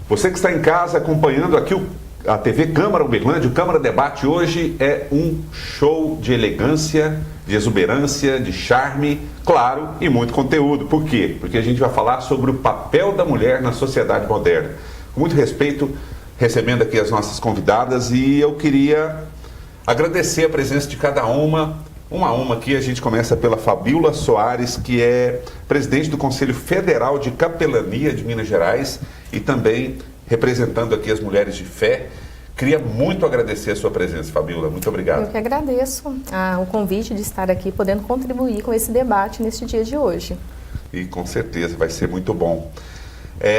Você que está em casa acompanhando aqui a TV Câmara Uberlândia, o Câmara Debate hoje é um show de elegância, de exuberância, de charme, claro, e muito conteúdo. Por quê? Porque a gente vai falar sobre o papel da mulher na sociedade moderna. Com muito respeito, recebendo aqui as nossas convidadas, e eu queria agradecer a presença de cada uma a uma aqui. A gente começa pela Fabíola Soares, que é presidente do Conselho Federal de Capelania de Minas Gerais e também representando aqui as mulheres de fé. Queria muito agradecer a sua presença, Fabíola. Muito obrigado. Eu que agradeço o convite de estar aqui, podendo contribuir com esse debate neste dia de hoje. E com certeza vai ser muito bom.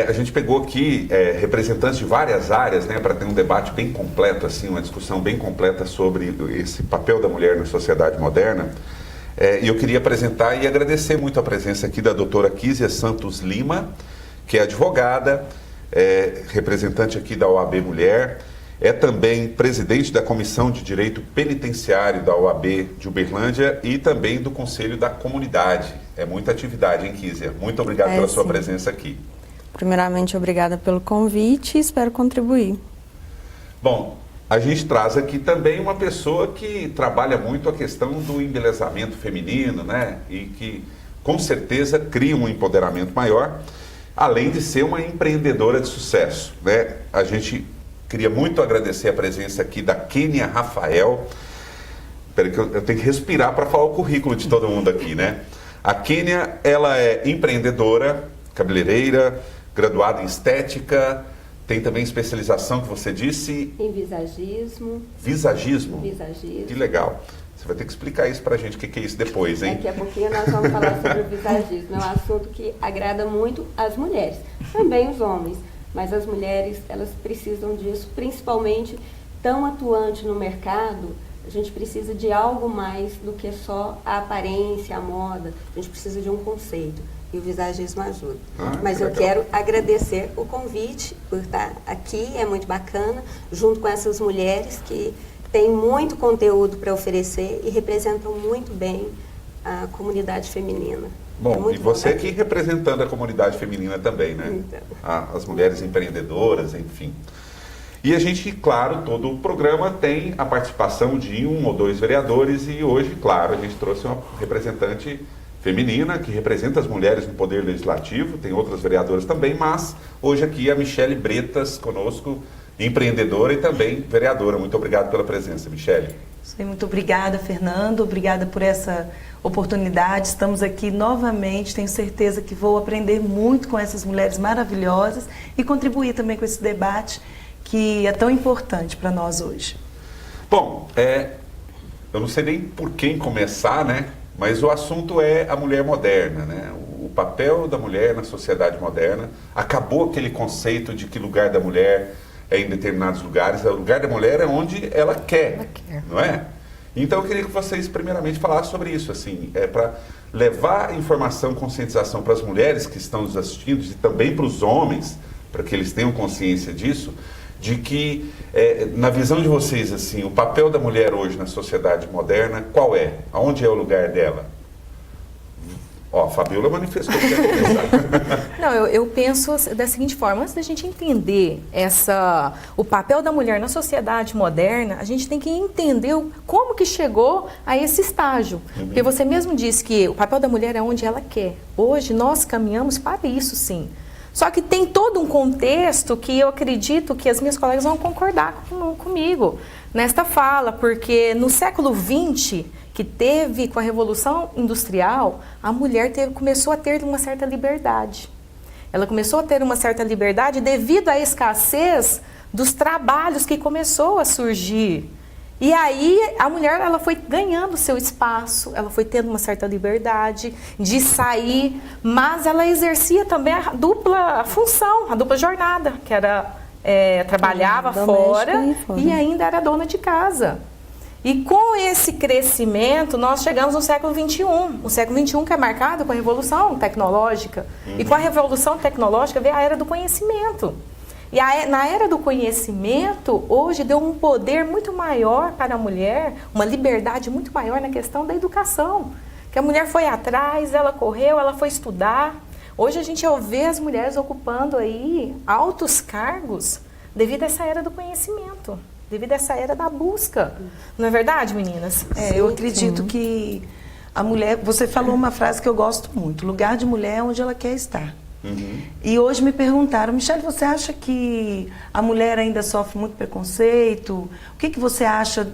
A gente pegou aqui representantes de várias áreas, né, para ter um debate bem completo, assim, uma discussão bem completa sobre esse papel da mulher na sociedade moderna. E eu queria apresentar e agradecer muito a presença aqui da doutora Kísia Santos Lima, que é advogada, representante aqui da OAB Mulher, é também presidente da Comissão de Direito Penitenciário da OAB de Uberlândia e também do Conselho da Comunidade. É muita atividade, hein, Kísia? Muito obrigado pela sua presença aqui. Primeiramente, obrigada pelo convite e espero contribuir. Bom, a gente traz aqui também uma pessoa que trabalha muito a questão do embelezamento feminino, né? E que, com certeza, cria um empoderamento maior, além de ser uma empreendedora de sucesso, né? A gente queria muito agradecer a presença aqui da Kênia Rafael. Espera que eu tenho que respirar para falar o currículo de todo mundo aqui, né? A Kênia, ela é empreendedora, cabeleireira, graduada em estética, tem também especialização, que você disse... Em visagismo. Visagismo? Visagismo. Que legal. Você vai ter que explicar isso pra gente, o que é isso depois, hein? Daqui a pouquinho nós vamos falar sobre o visagismo. É um assunto que agrada muito as mulheres, também os homens. Mas as mulheres, elas precisam disso, principalmente tão atuante no mercado, a gente precisa de algo mais do que só a aparência, a moda. A gente precisa de um conceito. E o visagismo ajuda. Mas eu quero agradecer o convite por estar aqui, é muito bacana, junto com essas mulheres que têm muito conteúdo para oferecer e representam muito bem a comunidade feminina. Bom, e você aqui representando a comunidade feminina também, né? Então. As mulheres empreendedoras, enfim. E a gente, claro, todo o programa tem a participação de 1 ou 2 vereadores e hoje, claro, a gente trouxe uma representante feminina, que representa as mulheres no Poder Legislativo, tem outras vereadoras também, mas hoje aqui a Michele Bretas conosco, empreendedora e também vereadora. Muito obrigado pela presença, Michele. Muito obrigada, Fernando, obrigada por essa oportunidade. Estamos aqui novamente, tenho certeza que vou aprender muito com essas mulheres maravilhosas e contribuir também com esse debate que é tão importante para nós hoje. Bom, eu não sei nem por quem começar, né? Mas o assunto é a mulher moderna, né? O papel da mulher na sociedade moderna. Acabou aquele conceito de que lugar da mulher é em determinados lugares. O lugar da mulher é onde ela quer, não é? Então eu queria que vocês primeiramente falassem sobre isso, assim, para levar informação, conscientização para as mulheres que estão nos assistindo e também para os homens, para que eles tenham consciência disso, de que, na visão de vocês, assim, o papel da mulher hoje na sociedade moderna, qual é? Aonde é o lugar dela? Ó, a Fabíola manifestou que quer começar. Não, eu penso da seguinte forma, antes da gente entender o papel da mulher na sociedade moderna, a gente tem que entender como que chegou a esse estágio. Porque você mesmo disse que o papel da mulher é onde ela quer. Hoje nós caminhamos para isso, sim. Só que tem todo um contexto que eu acredito que as minhas colegas vão concordar comigo nesta fala, porque no século XX, que teve com a Revolução Industrial, a mulher começou a ter uma certa liberdade. Ela começou a ter uma certa liberdade devido à escassez dos trabalhos que começou a surgir. E aí a mulher, ela foi ganhando seu espaço, ela foi tendo uma certa liberdade de sair, mas ela exercia também a dupla função, a dupla jornada, que era trabalhava fora e ainda era dona de casa. E com esse crescimento, nós chegamos no século XXI. O século XXI que é marcado com a revolução tecnológica. E com a revolução tecnológica veio a era do conhecimento. E na era do conhecimento, hoje deu um poder muito maior para a mulher, uma liberdade muito maior na questão da educação. Que a mulher foi atrás, ela correu, ela foi estudar. Hoje a gente vê as mulheres ocupando aí altos cargos devido a essa era do conhecimento, devido a essa era da busca. Não é verdade, meninas? Eu acredito que a mulher, você falou uma frase que eu gosto muito, lugar de mulher é onde ela quer estar. E hoje me perguntaram, Michele, você acha que a mulher ainda sofre muito preconceito? O que você acha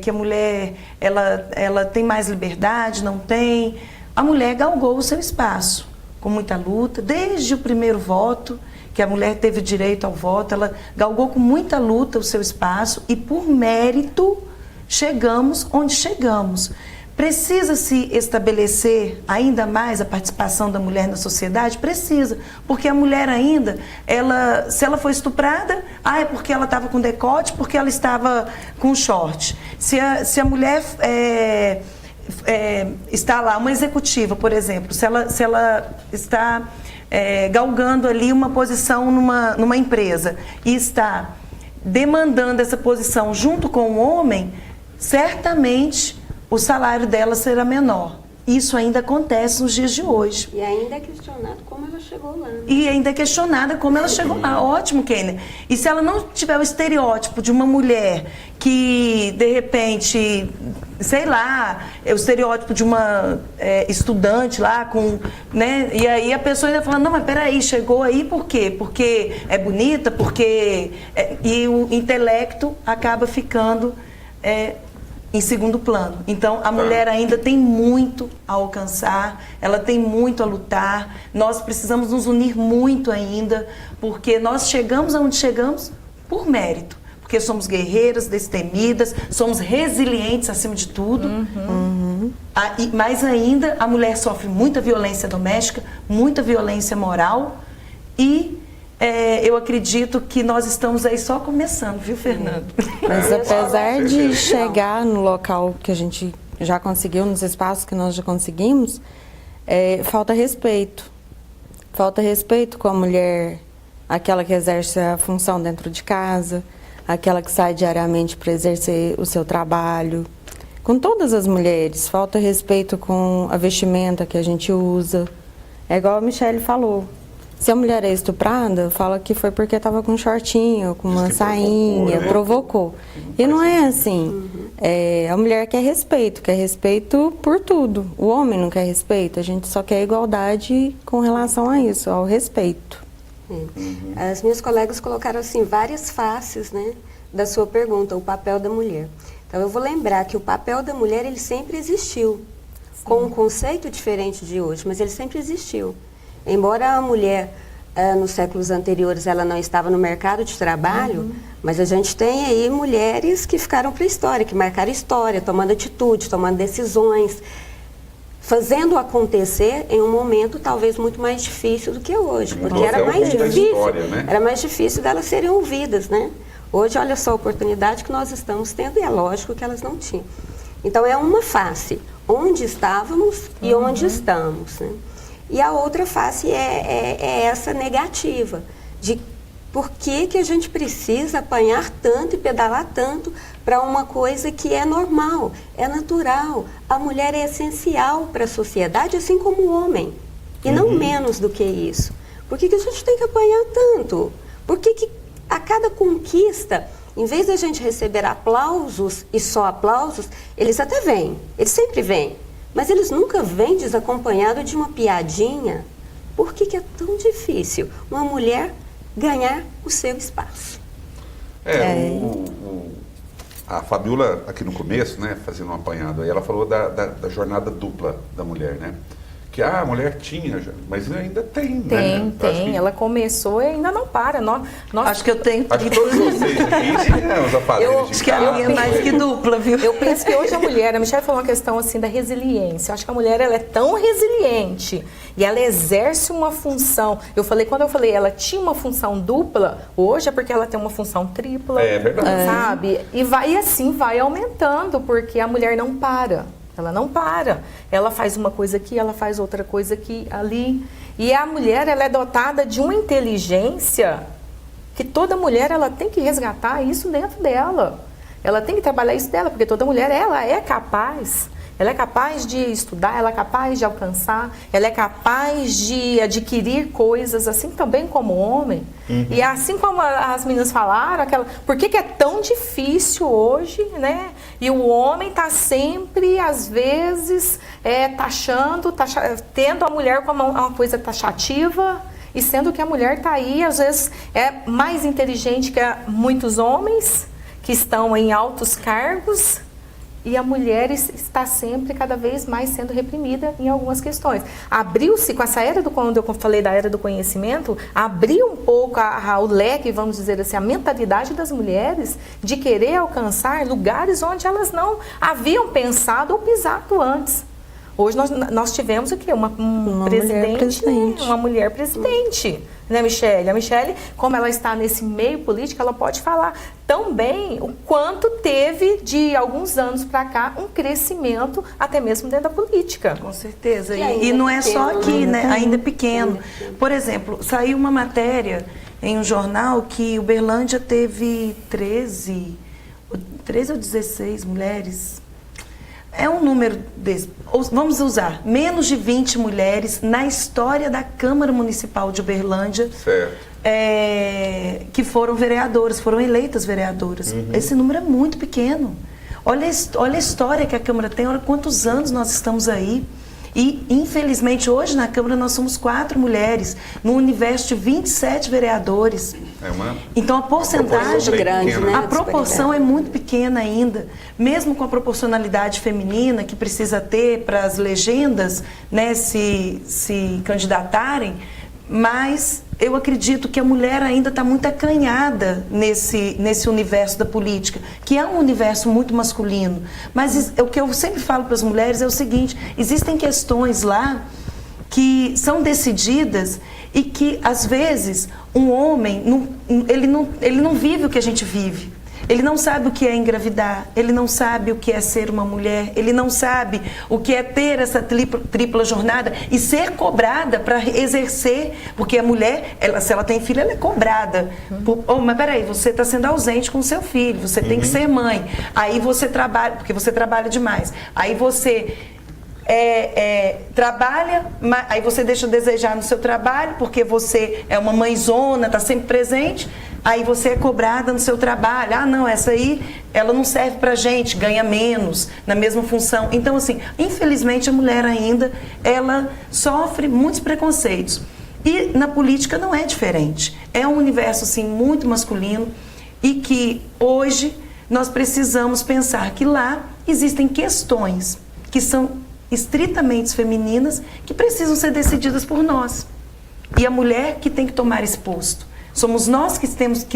que a mulher ela tem mais liberdade, não tem? A mulher galgou o seu espaço com muita luta, desde o primeiro voto, que a mulher teve direito ao voto, ela galgou com muita luta o seu espaço e por mérito chegamos onde chegamos. Precisa-se estabelecer ainda mais a participação da mulher na sociedade? Precisa, porque a mulher ainda, se ela foi estuprada, é porque ela estava com decote, porque ela estava com short. Se a mulher está lá, uma executiva, por exemplo, se ela está galgando ali uma posição numa empresa e está demandando essa posição junto com o homem, certamente o salário dela será menor. Isso ainda acontece nos dias de hoje. E ainda é questionado como ela chegou lá. E ainda é questionada como ela chegou lá. Ótimo, Kenner. E se ela não tiver o estereótipo de uma mulher que, de repente, sei lá, é o estereótipo de uma estudante lá, né? E aí a pessoa ainda fala, não, mas peraí, chegou aí por quê? Porque é bonita, porque... E o intelecto acaba ficando... em segundo plano. Então, a mulher ainda tem muito a alcançar, ela tem muito a lutar, nós precisamos nos unir muito ainda, porque nós chegamos aonde chegamos por mérito, porque somos guerreiras, destemidas, somos resilientes acima de tudo. Mas ainda a mulher sofre muita violência doméstica, muita violência moral e eu acredito que nós estamos aí só começando, viu, Fernando? Mas apesar de chegar no local que a gente já conseguiu, nos espaços que nós já conseguimos, falta respeito. Falta respeito com a mulher, aquela que exerce a função dentro de casa, aquela que sai diariamente para exercer o seu trabalho. Com todas as mulheres, falta respeito com a vestimenta que a gente usa. É igual a Michele falou. Se a mulher é estuprada, fala que foi porque estava com um shortinho, com uma sainha, provocou. E não é assim. A mulher quer respeito por tudo. O homem não quer respeito, a gente só quer igualdade com relação a isso, ao respeito. As minhas colegas colocaram assim várias faces, né, da sua pergunta, o papel da mulher. Então eu vou lembrar que o papel da mulher ele sempre existiu, com um conceito diferente de hoje, mas ele sempre existiu. Embora a mulher, nos séculos anteriores, ela não estava no mercado de trabalho, mas a gente tem aí mulheres que ficaram para a história, que marcaram história, tomando atitude, tomando decisões, fazendo acontecer em um momento talvez muito mais difícil do que hoje, porque era mais difícil, história, né? Era mais difícil delas serem ouvidas, né? Hoje, olha só a oportunidade que nós estamos tendo e é lógico que elas não tinham. Então, é uma face, onde estávamos e onde estamos, né? E a outra face é essa negativa, de por que a gente precisa apanhar tanto e pedalar tanto para uma coisa que é normal, é natural. A mulher é essencial para a sociedade, assim como o homem, e não menos do que isso. Por que a gente tem que apanhar tanto? Por que a cada conquista, em vez de a gente receber aplausos e só aplausos, eles até vêm, eles sempre vêm. Mas eles nunca vêm desacompanhado de uma piadinha. Por que é tão difícil uma mulher ganhar o seu espaço? A Fabiola, aqui no começo, né, fazendo um apanhado, aí ela falou da jornada dupla da mulher, né? Que a mulher tinha, mas ainda tem, né? Tem. Ela começou e ainda não para. Acho que eu tenho. Acho que todos vocês aqui têm os aparelhos de acho que a minha é mais que dupla, viu? Eu penso que hoje a mulher, a Michele falou uma questão assim da resiliência. Eu acho que a mulher ela é tão resiliente e ela exerce uma função. Quando eu falei, ela tinha uma função dupla, hoje é porque ela tem uma função tripla. É verdade. Sabe? E assim vai aumentando, porque a mulher não para. Ela não para. Ela faz uma coisa aqui, ela faz outra coisa aqui, ali. E a mulher, ela é dotada de uma inteligência que toda mulher, ela tem que resgatar isso dentro dela. Ela tem que trabalhar isso dela, porque toda mulher, ela é capaz. Ela é capaz de estudar, ela é capaz de alcançar, ela é capaz de adquirir coisas, assim também como o homem. E assim como as meninas falaram, por que é tão difícil hoje, né? E o homem está sempre, às vezes, tendo a mulher como uma coisa taxativa, e sendo que a mulher está aí, às vezes, é mais inteligente que muitos homens que estão em altos cargos, e a mulher está sempre, cada vez mais, sendo reprimida em algumas questões. Abriu-se, com essa era quando eu falei da era do conhecimento, abriu um pouco o leque, vamos dizer assim, a mentalidade das mulheres de querer alcançar lugares onde elas não haviam pensado ou pisado antes. Hoje nós tivemos o quê? Uma presidente. Uma mulher presidente, né, Michele? A Michele, como ela está nesse meio político, ela pode falar tão bem o quanto teve, de alguns anos para cá, um crescimento até mesmo dentro da política. Com certeza. E não é só aqui, né? Ainda é pequeno. Por exemplo, saiu uma matéria em um jornal que Uberlândia teve 13 ou 16 mulheres. É um número desse. Vamos usar menos de 20 mulheres na história da Câmara Municipal de Uberlândia, que foram vereadoras, foram eleitas vereadoras. Esse número é muito pequeno. Olha a história que a Câmara tem, olha quantos anos nós estamos aí. E, infelizmente, hoje na Câmara nós somos 4 mulheres, num universo de 27 vereadores. Então a porcentagem grande, né? A proporção é muito pequena ainda, mesmo com a proporcionalidade feminina que precisa ter para as legendas, né, se candidatarem, mas eu acredito que a mulher ainda está muito acanhada nesse universo da política, que é um universo muito masculino. Mas o que eu sempre falo para as mulheres é o seguinte: existem questões lá que são decididas e que, às vezes, um homem, ele não vive o que a gente vive. Ele não sabe o que é engravidar, ele não sabe o que é ser uma mulher, ele não sabe o que é ter essa tripla jornada e ser cobrada para exercer, porque a mulher, se ela tem filho, ela é cobrada. Mas peraí, você está sendo ausente com o seu filho, você tem que ser mãe, aí você trabalha, porque você trabalha demais, aí você trabalha, aí você deixa a desejar no seu trabalho, porque você é uma mãezona, está sempre presente. Aí você é cobrada no seu trabalho. Ah, não, essa aí, ela não serve pra gente, ganha menos, na mesma função. Então, assim, infelizmente a mulher ainda, ela sofre muitos preconceitos. E na política não é diferente. É um universo, assim, muito masculino e que hoje nós precisamos pensar que lá existem questões que são estritamente femininas que precisam ser decididas por nós. E a mulher que tem que tomar esse posto. Somos nós que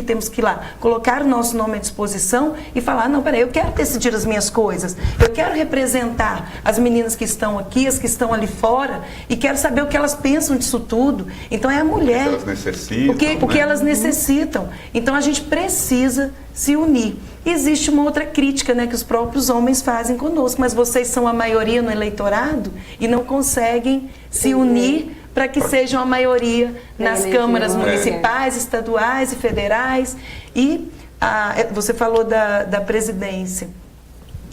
temos que ir lá, colocar o nosso nome à disposição e falar: não, peraí, eu quero decidir as minhas coisas, eu quero representar as meninas que estão aqui, as que estão ali fora, e quero saber o que elas pensam disso tudo. Então é a mulher. O que elas necessitam. O que elas necessitam. Então a gente precisa se unir. Existe uma outra crítica, né, que os próprios homens fazem conosco, mas vocês são a maioria no eleitorado e não conseguem se unir para que sejam a maioria nas câmaras municipais, estaduais e federais. E você falou da presidência.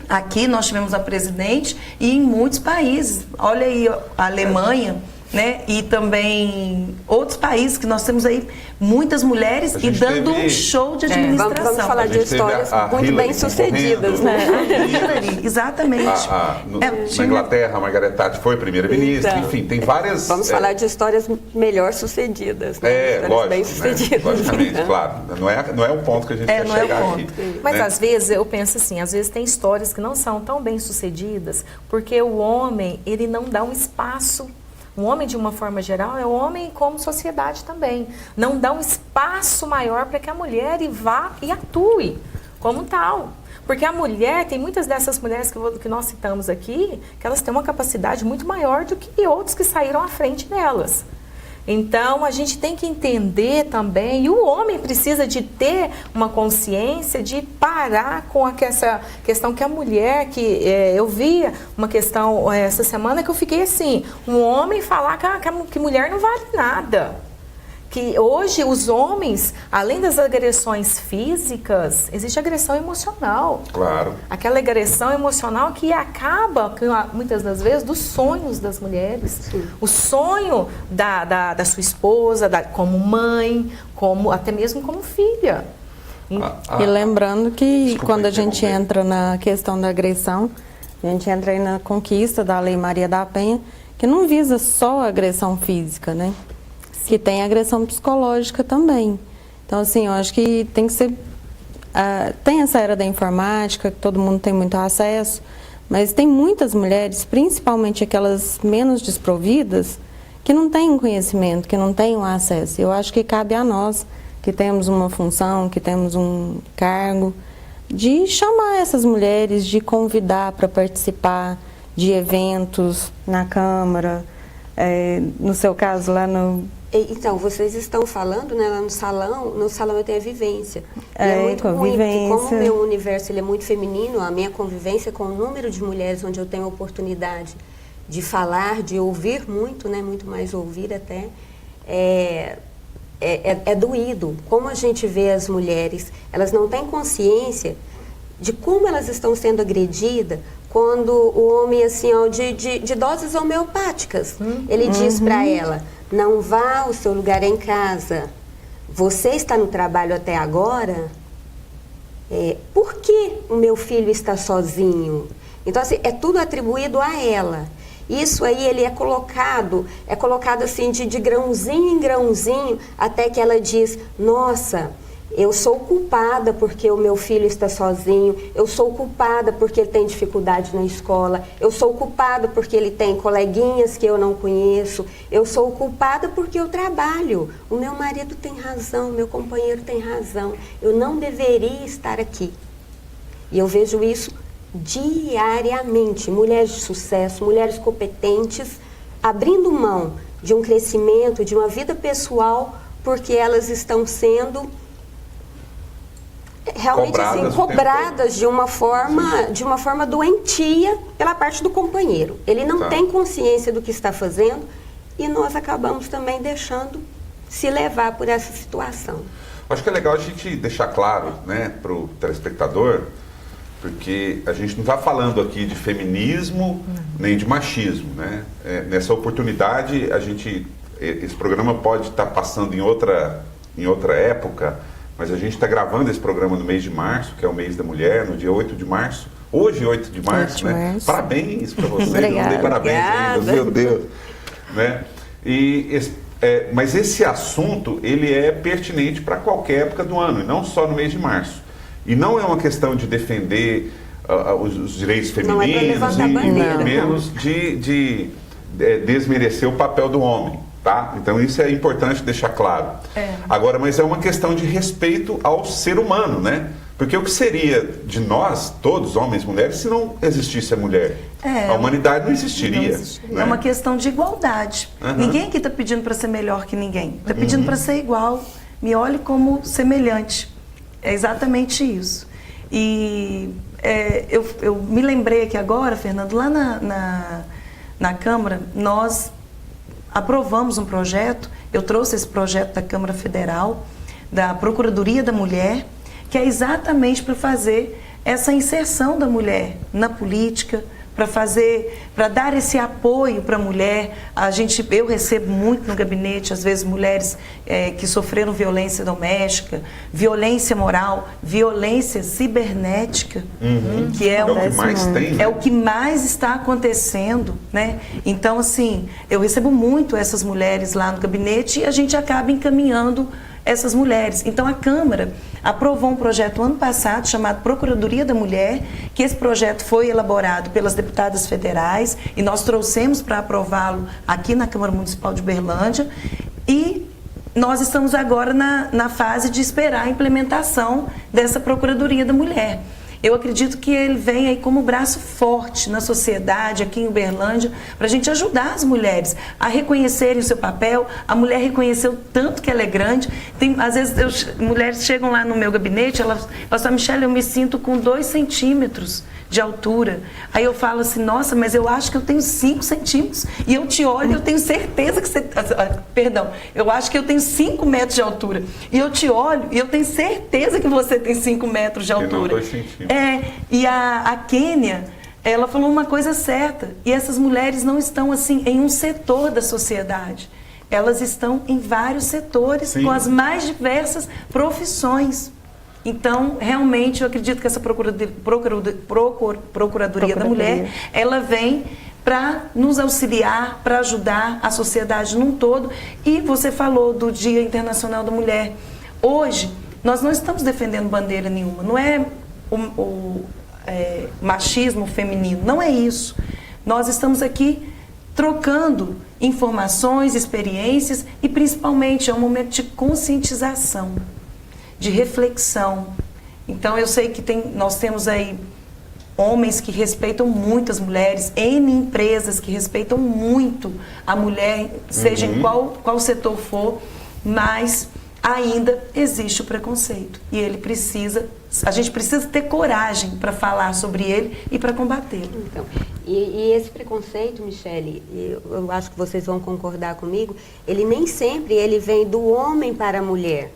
Aqui nós tivemos a presidente e em muitos países, olha aí a Alemanha, né? E também outros países que nós temos aí muitas mulheres e dando um show de administração. Vamos falar de histórias muito bem sucedidas, né? A Hillary, exatamente. Na Inglaterra, a Margaret Thatcher foi primeira-ministra, então, enfim, tem várias... Vamos falar de histórias melhor sucedidas, né? Lógico, bem sucedidas. Né? Logicamente, claro. Não é o ponto que a gente quer chegar aqui. Mas né? às vezes, eu penso assim, às vezes tem histórias que não são tão bem sucedidas, porque o homem, ele não dá um espaço. O homem, de uma forma geral, é o homem como sociedade também. Não dá um espaço maior para que a mulher vá e atue como tal. Porque a mulher, tem muitas dessas mulheres que nós citamos aqui, que elas têm uma capacidade muito maior do que outros que saíram à frente delas. Então, a gente tem que entender também, e o homem precisa de ter uma consciência de parar com essa questão que a mulher, eu vi uma questão essa semana que eu fiquei assim, um homem falar que mulher não vale nada, que hoje os homens, além das agressões físicas, existe agressão emocional. Claro. Aquela agressão emocional que acaba, muitas das vezes, dos sonhos das mulheres. Sim. O sonho da sua esposa, como mãe, como até mesmo como filha. E lembrando que Desculpa, quando a gente interromper. entra na questão da agressão, a gente entra aí na conquista da Lei Maria da Penha, que não visa só a agressão física, né? Que tem agressão psicológica também. Então, assim, eu acho que tem que ser... tem essa era da informática, que todo mundo tem muito acesso, mas tem muitas mulheres, principalmente aquelas menos desprovidas, que não têm conhecimento, que não têm o acesso. Eu acho que cabe a nós, que temos uma função, que temos um cargo, de chamar essas mulheres, de convidar para participar de eventos na Câmara, no seu caso lá no... Então, vocês estão falando, né, lá no salão eu tenho a vivência. E é muito ruim, porque como o meu universo ele é muito feminino, a minha convivência com o número de mulheres onde eu tenho a oportunidade de falar, de ouvir muito, né, muito mais ouvir até, é doído. Como a gente vê as mulheres, elas não têm consciência de como elas estão sendo agredidas quando o homem, assim, ó, de doses homeopáticas, ele diz para ela, não vá, o seu lugar é em casa, você está no trabalho até agora, por que o meu filho está sozinho? Então, assim, é tudo atribuído a ela. Isso aí, ele é colocado assim de grãozinho em grãozinho, até que ela diz, nossa, eu sou culpada porque o meu filho está sozinho, eu sou culpada porque ele tem dificuldade na escola, eu sou culpada porque ele tem coleguinhas que eu não conheço, eu sou culpada porque eu trabalho, o meu marido tem razão, o meu companheiro tem razão, eu não deveria estar aqui. E eu vejo isso diariamente, mulheres de sucesso, mulheres competentes, abrindo mão de um crescimento, de uma vida pessoal, porque elas estão sendo realmente cobradas de uma forma doentia pela parte do companheiro. Ele não tem consciência do que está fazendo e nós acabamos também deixando se levar por essa situação. Acho que é legal a gente deixar claro, né, para o telespectador, porque a gente não está falando aqui de feminismo nem de machismo, né? Nessa oportunidade, esse programa pode estar passando em outra época, mas a gente está gravando esse programa no mês de março, que é o mês da mulher, no dia 8 de março. Hoje, 8 de março, né? Parabéns para você, não dei parabéns ainda, meu Deus. Né? Mas esse assunto, ele é pertinente para qualquer época do ano, e não só no mês de março. E não é uma questão de defender os direitos femininos e muito menos de desmerecer o papel do homem, tá? Então isso é importante deixar claro. Agora, mas é uma questão de respeito ao ser humano, né? Porque o que seria de nós, todos, homens e mulheres, se não existisse a mulher? A humanidade não existiria. Né? É uma questão de igualdade. Ninguém aqui está pedindo para ser melhor que ninguém. Está pedindo para ser igual. Me olhe como semelhante. É exatamente isso. E eu me lembrei aqui agora, Fernando, lá na Câmara, nós aprovamos um projeto, eu trouxe esse projeto da Câmara Federal, da Procuradoria da Mulher, que é exatamente para fazer essa inserção da mulher na política, para dar esse apoio para a mulher. Eu recebo muito no gabinete, às vezes, mulheres que sofreram violência doméstica, violência moral, violência cibernética, que é o que mais tem, né? É o que mais está acontecendo, né? Então, assim, eu recebo muito essas mulheres lá no gabinete e a gente acaba encaminhando essas mulheres. Então, a Câmara aprovou um projeto ano passado chamado Procuradoria da Mulher, que esse projeto foi elaborado pelas deputadas federais e nós trouxemos para aprová-lo aqui na Câmara Municipal de Uberlândia e nós estamos agora na fase de esperar a implementação dessa Procuradoria da Mulher. Eu acredito que ele vem aí como braço forte na sociedade, aqui em Uberlândia, para a gente ajudar as mulheres a reconhecerem o seu papel. A mulher reconheceu tanto que ela é grande. Às vezes, mulheres chegam lá no meu gabinete, elas falam, Michele, eu me sinto com 2 centímetros de altura. Aí eu falo assim, nossa, mas eu acho que eu tenho 5 centímetros. E eu te olho e eu tenho certeza que você... Perdão, eu acho que eu tenho 5 metros de altura. E eu te olho e eu tenho certeza que você tem 5 metros de altura. Não 2 centímetros. E a Kênia, ela falou uma coisa certa. E essas mulheres não estão assim em um setor da sociedade. Elas estão em vários setores, Sim. com as mais diversas profissões. Então, realmente, eu acredito que essa Procuradoria da Mulher, ela vem para nos auxiliar, para ajudar a sociedade num todo. E você falou do Dia Internacional da Mulher. Hoje, nós não estamos defendendo bandeira nenhuma, não é o machismo feminino, não é isso. Nós estamos aqui trocando informações, experiências e principalmente é um momento de conscientização, de reflexão. Então eu sei que nós temos aí homens que respeitam muito as mulheres, N empresas que respeitam muito a mulher, seja em qual setor for, mas ainda existe o preconceito e a gente precisa ter coragem para falar sobre ele e para combatê-lo. Então, e esse preconceito, Michele, eu acho que vocês vão concordar comigo, ele nem sempre vem do homem para a mulher.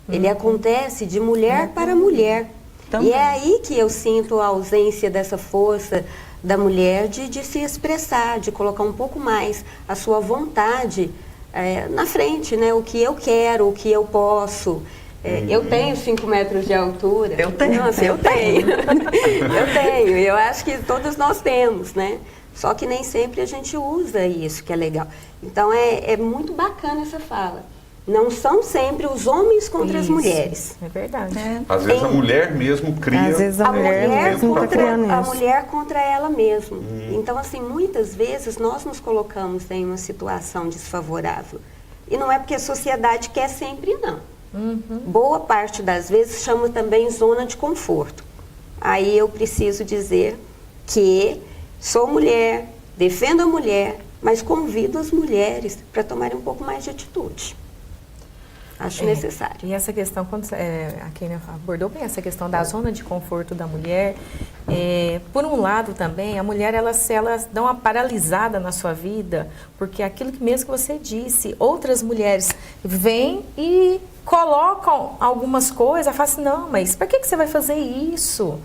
Ele acontece de mulher para mulher. Também. E é aí que eu sinto a ausência dessa força da mulher de se expressar, de colocar um pouco mais a sua vontade na frente, né? O que eu quero, o que eu posso. Eu tenho 5 metros de altura. Eu tenho. Nossa, eu tenho. Eu tenho. Eu acho que todos nós temos, né? Só que nem sempre a gente usa isso, que é legal. Então, é muito bacana essa fala. Não são sempre os homens contra as mulheres. É verdade. Às vezes a mulher mesmo cria... Às vezes a mulher mesmo está criando a isso. mulher contra ela mesma. Então, assim, muitas vezes nós nos colocamos em uma situação desfavorável. E não é porque a sociedade quer sempre, não. Boa parte das vezes chama também zona de conforto. Aí eu preciso dizer que sou mulher, defendo a mulher, mas convido as mulheres para tomarem um pouco mais de atitude. Acho necessário. E essa questão, quando a Kênia abordou bem essa questão da zona de conforto da mulher, por um lado também, a mulher, elas dão uma paralisada na sua vida, porque aquilo que mesmo que você disse, outras mulheres vêm e colocam algumas coisas, falam assim, não, mas para que você vai fazer isso?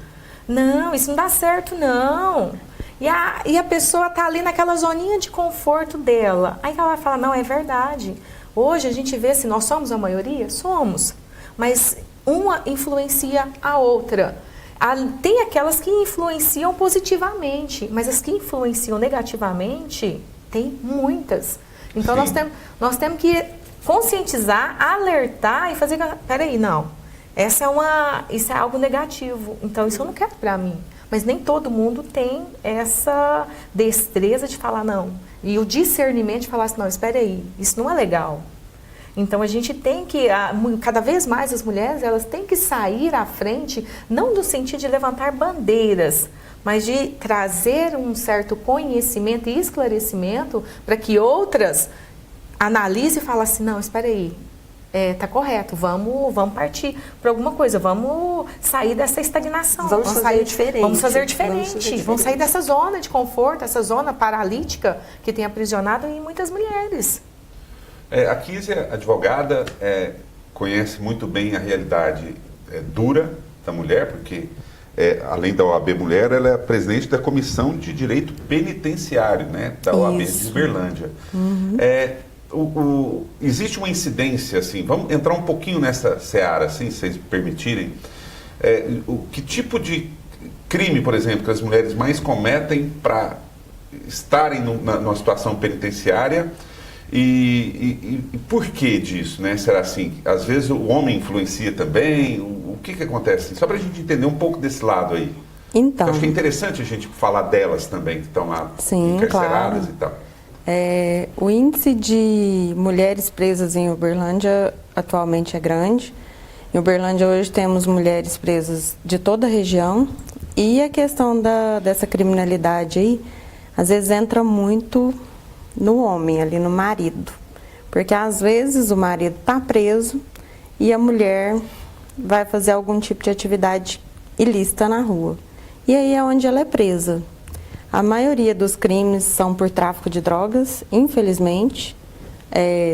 Não, isso não dá certo, não. E a pessoa está ali naquela zoninha de conforto dela. Aí ela vai falar, não, é verdade. Hoje a gente vê se nós somos a maioria, somos, mas uma influencia a outra. Tem aquelas que influenciam positivamente, mas as que influenciam negativamente, tem muitas. Então nós temos que conscientizar, alertar e fazer, peraí, não, isso é algo negativo, então isso eu não quero para mim. Mas nem todo mundo tem essa destreza de falar não. E o discernimento de falar assim, não, espera aí, isso não é legal. Então a gente tem que, cada vez mais as mulheres, elas têm que sair à frente, não no sentido de levantar bandeiras, mas de trazer um certo conhecimento e esclarecimento para que outras analisem e falem assim, não, espera aí. Tá correto, vamos partir para alguma coisa, vamos sair dessa estagnação. Vamos fazer diferente. Vamos fazer diferente. Vamos sair dessa zona de conforto, essa zona paralítica que tem aprisionado em muitas mulheres. A Kísia, advogada, conhece muito bem a realidade dura da mulher, porque além da OAB Mulher, ela é presidente da Comissão de Direito Penitenciário, né, da OAB de Uberlândia. Existe uma incidência, assim, vamos entrar um pouquinho nessa seara, assim, se vocês permitirem. Que tipo de crime, por exemplo, que as mulheres mais cometem para estarem numa situação penitenciária e por que disso, né? Será assim? Às vezes o homem influencia também, o que acontece? Só para a gente entender um pouco desse lado aí. Então, eu acho que é interessante a gente falar delas também, que estão lá claro. encarceradas e tal. O índice de mulheres presas em Uberlândia atualmente é grande. Em Uberlândia hoje temos mulheres presas de toda a região e a questão dessa criminalidade aí, às vezes entra muito no homem, ali no marido. Porque às vezes o marido está preso e a mulher vai fazer algum tipo de atividade ilícita na rua. e aí é onde ela é presa. A maioria dos crimes são por tráfico de drogas, infelizmente.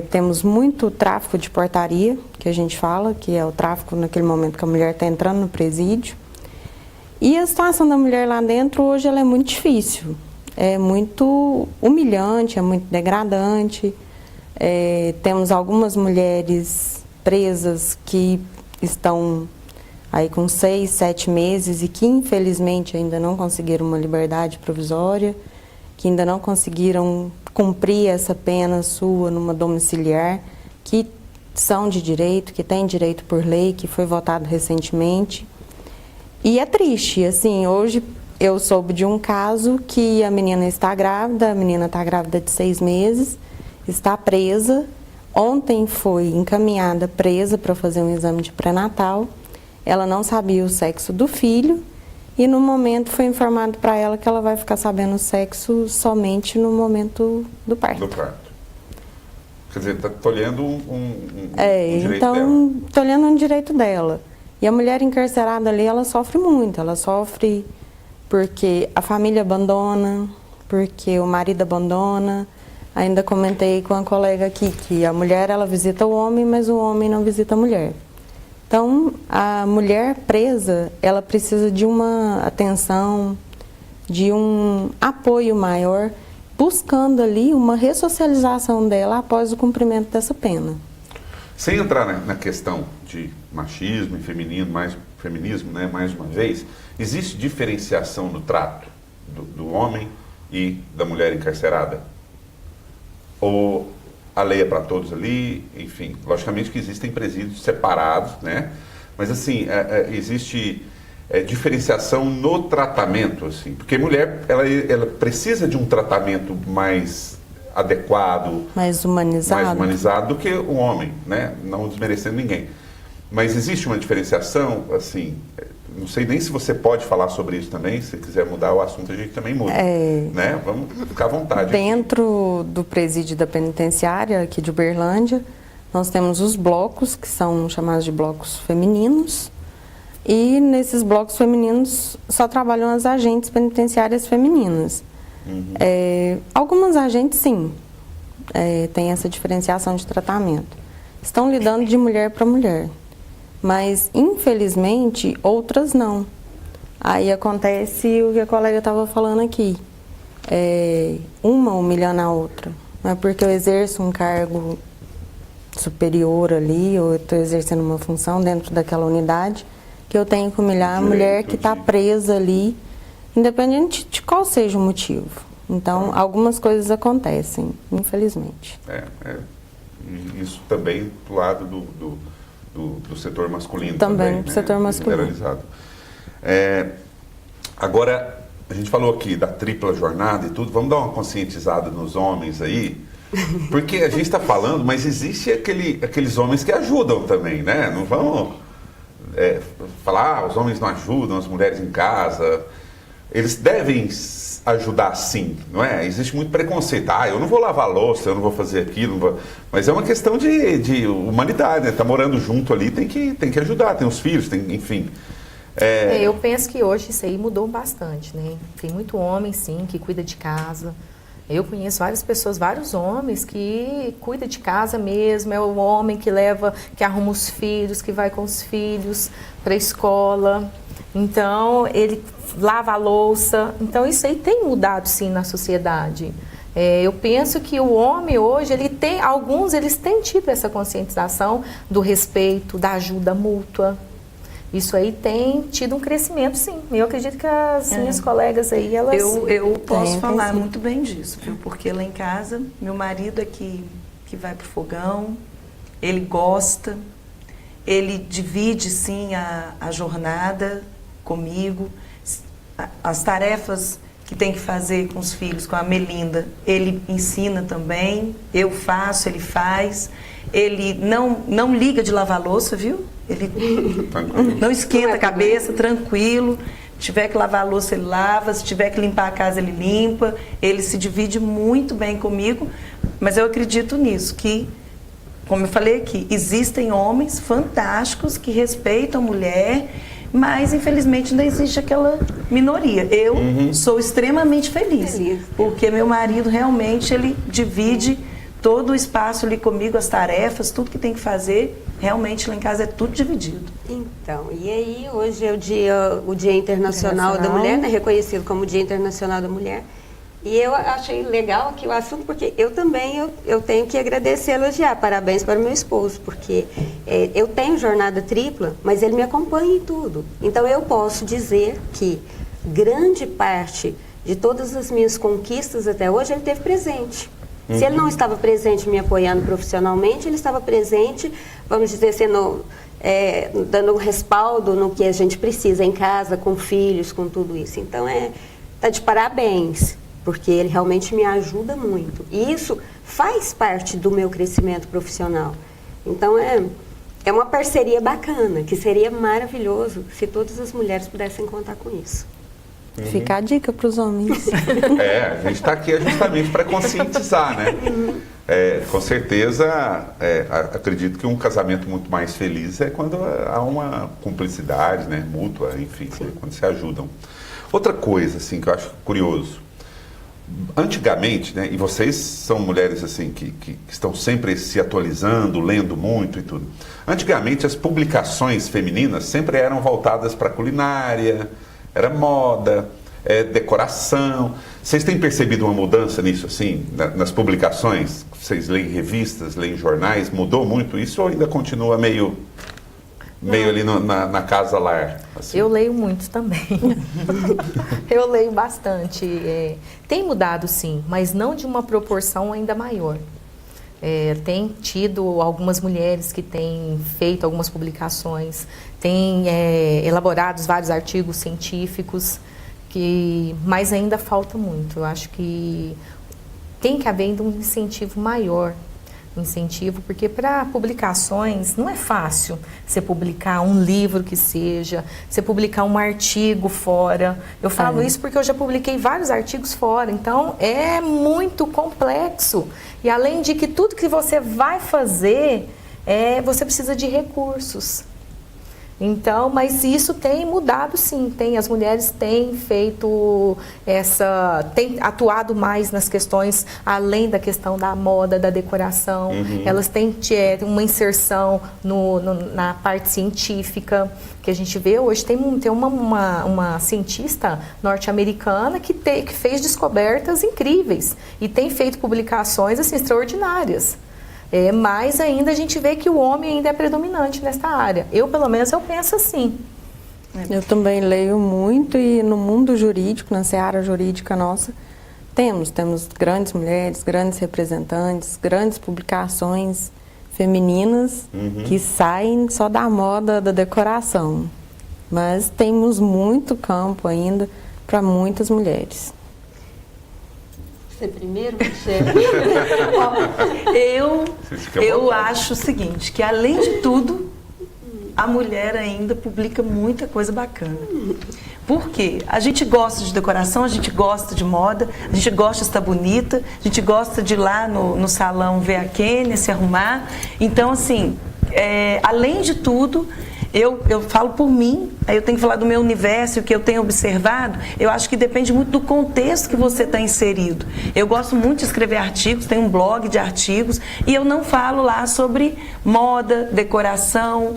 Temos muito tráfico de portaria, que a gente fala, que é o tráfico naquele momento que a mulher está entrando no presídio. E a situação da mulher lá dentro hoje ela é muito difícil, é muito humilhante, é muito degradante. Temos algumas mulheres presas que estão aí com 6, 7 meses e que infelizmente ainda não conseguiram uma liberdade provisória, que ainda não conseguiram cumprir essa pena sua numa domiciliar, que são de direito, que têm direito por lei, que foi votado recentemente. E é triste, assim, hoje eu soube de um caso que a menina está grávida de 6 meses, está presa. Ontem foi encaminhada presa para fazer um exame de pré-natal. Ela não sabia o sexo do filho e no momento foi informado para ela que ela vai ficar sabendo o sexo somente no momento do parto. Do parto. Quer dizer, está tolhendo um direito então, dela. tolhendo um direito dela. E a mulher encarcerada ali, ela sofre muito. Ela sofre porque a família abandona, porque o marido abandona. Ainda comentei com a colega aqui que a mulher, ela visita o homem, mas o homem não visita a mulher. Então, a mulher presa, ela precisa de uma atenção, de um apoio maior, buscando ali uma ressocialização dela após o cumprimento dessa pena. Sem entrar na questão de machismo e feminismo, né, mais uma vez, existe diferenciação no trato do homem e da mulher encarcerada? Ou a lei é para todos ali, enfim, logicamente que existem presídios separados, né? Mas assim, existe diferenciação no tratamento, assim, porque a mulher, ela precisa de um tratamento mais adequado, mais humanizado do que o homem, né? Não desmerecendo ninguém. Mas existe uma diferenciação, assim, não sei nem se você pode falar sobre isso também, se quiser mudar o assunto a gente também muda, né? Vamos ficar à vontade. Dentro do presídio da penitenciária aqui de Uberlândia, nós temos os blocos, que são chamados de blocos femininos, e nesses blocos femininos só trabalham as agentes penitenciárias femininas. Algumas agentes, sim, têm essa diferenciação de tratamento. Estão lidando de mulher para mulher. Mas, infelizmente, outras não. Aí acontece o que a colega estava falando aqui. Uma humilhando a outra. Não é porque eu exerço um cargo superior ali, ou eu estou exercendo uma função dentro daquela unidade, que eu tenho que humilhar a mulher que está presa ali, independente de qual seja o motivo. Então, algumas coisas acontecem, infelizmente. Isso também do lado do setor masculino. Também, do né? setor masculino. Generalizado. Agora, a gente falou aqui da tripla jornada e tudo, vamos dar uma conscientizada nos homens aí, porque a gente está falando, mas existe aqueles homens que ajudam também, né? Não vamos falar, os homens não ajudam, as mulheres em casa. Eles devem ajudar sim, não é? Existe muito preconceito. Eu não vou lavar louça, eu não vou fazer aquilo, não vou... Mas é uma questão de humanidade, né? Tá morando junto ali, tem que ajudar, tem os filhos, enfim. Eu penso que hoje isso aí mudou bastante, né? Tem muito homem, sim, que cuida de casa. Eu conheço várias pessoas, vários homens que cuidam de casa mesmo, é o homem que arruma os filhos, que vai com os filhos para a escola. Então, ele lava a louça. Então, isso aí tem mudado, sim, na sociedade. Eu penso que o homem hoje, alguns eles têm tido essa conscientização do respeito, da ajuda mútua. Isso aí tem tido um crescimento, sim. Eu acredito que as minhas colegas aí, elas... Eu posso falar muito bem disso, viu? Porque lá em casa, meu marido é que vai pro fogão, ele gosta, ele divide, sim, a jornada comigo, as tarefas que tem que fazer com os filhos, com a Melinda, ele ensina também, eu faço, ele faz, ele não liga de lavar louça, viu? Ele não esquenta a cabeça, tranquilo, se tiver que lavar a louça ele lava, se tiver que limpar a casa ele limpa, ele se divide muito bem comigo, mas eu acredito nisso, que, como eu falei aqui, existem homens fantásticos que respeitam a mulher, mas infelizmente ainda existe aquela minoria. Eu sou extremamente feliz, porque meu marido realmente ele divide todo o espaço ali comigo, as tarefas, tudo que tem que fazer, realmente lá em casa é tudo dividido. Então, e aí hoje é o Dia Internacional da Mulher, né, reconhecido como Dia Internacional da Mulher. E eu achei legal aqui o assunto, porque eu também eu tenho que agradecer e elogiar. Parabéns para o meu esposo, porque eu tenho jornada tripla, mas ele me acompanha em tudo. Então eu posso dizer que grande parte de todas as minhas conquistas até hoje ele teve presente. Se ele não estava presente me apoiando profissionalmente, ele estava presente, vamos dizer, dando um respaldo no que a gente precisa em casa, com filhos, com tudo isso. Então tá de parabéns, porque ele realmente me ajuda muito. E isso faz parte do meu crescimento profissional. Então é uma parceria bacana, que seria maravilhoso se todas as mulheres pudessem contar com isso. Fica a dica para os homens. A gente está aqui justamente para conscientizar, né? Com certeza, acredito que um casamento muito mais feliz é quando há uma cumplicidade, né, mútua, enfim, quando se ajudam. Outra coisa, assim, que eu acho curioso, antigamente, né, e vocês são mulheres assim que estão sempre se atualizando, lendo muito e tudo. Antigamente as publicações femininas sempre eram voltadas para culinária, era moda, decoração. Vocês têm percebido uma mudança nisso, assim, nas publicações? Vocês leem revistas, leem jornais, mudou muito isso ou ainda continua meio ali na casa lar? Assim? Eu leio muito também. Eu leio bastante. Tem mudado sim, mas não de uma proporção ainda maior. Tem tido algumas mulheres que têm feito algumas publicações, têm elaborado vários artigos científicos, mas ainda falta muito. Eu acho que tem que haver ainda um incentivo maior. Porque para publicações não é fácil você publicar um livro que seja, você publicar um artigo fora. Eu falo isso porque eu já publiquei vários artigos fora, então é muito complexo. E além de que tudo que você vai fazer, você precisa de recursos. Então, mas isso tem mudado sim, as mulheres têm feito têm atuado mais nas questões, além da questão da moda, da decoração, elas têm uma inserção na parte científica, que a gente vê hoje, tem uma cientista norte-americana que fez descobertas incríveis e tem feito publicações assim, extraordinárias. Mas ainda a gente vê que o homem ainda é predominante nessa área. Pelo menos, eu penso assim. Eu também leio muito e no mundo jurídico, na seara jurídica nossa, temos grandes mulheres, grandes representantes, grandes publicações femininas que saem só da moda da decoração. Mas temos muito campo ainda para muitas mulheres. Você primeiro, Michele? Eu acho o seguinte, que além de tudo, a mulher ainda publica muita coisa bacana. Por quê? A gente gosta de decoração, a gente gosta de moda, a gente gosta de estar bonita, a gente gosta de ir lá no salão ver a Kênia, se arrumar. Então, assim, além de tudo, eu falo por mim, aí eu tenho que falar do meu universo, o que eu tenho observado, eu acho que depende muito do contexto que você está inserido. Eu gosto muito de escrever artigos, tenho um blog de artigos, e eu não falo lá sobre moda, decoração,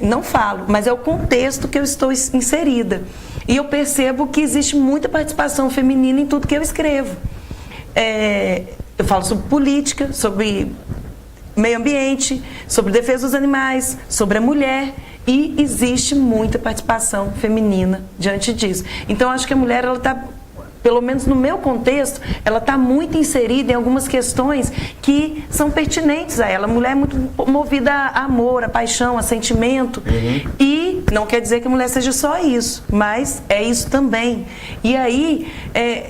não falo, mas é o contexto que eu estou inserida. E eu percebo que existe muita participação feminina em tudo que eu escrevo. Eu falo sobre política, sobre meio ambiente, sobre defesa dos animais, sobre a mulher, e existe muita participação feminina diante disso. Então, acho que a mulher, ela está, pelo menos no meu contexto, ela está muito inserida em algumas questões que são pertinentes a ela. A mulher é muito movida a amor, a paixão, a sentimento, e não quer dizer que a mulher seja só isso, mas é isso também. E aí,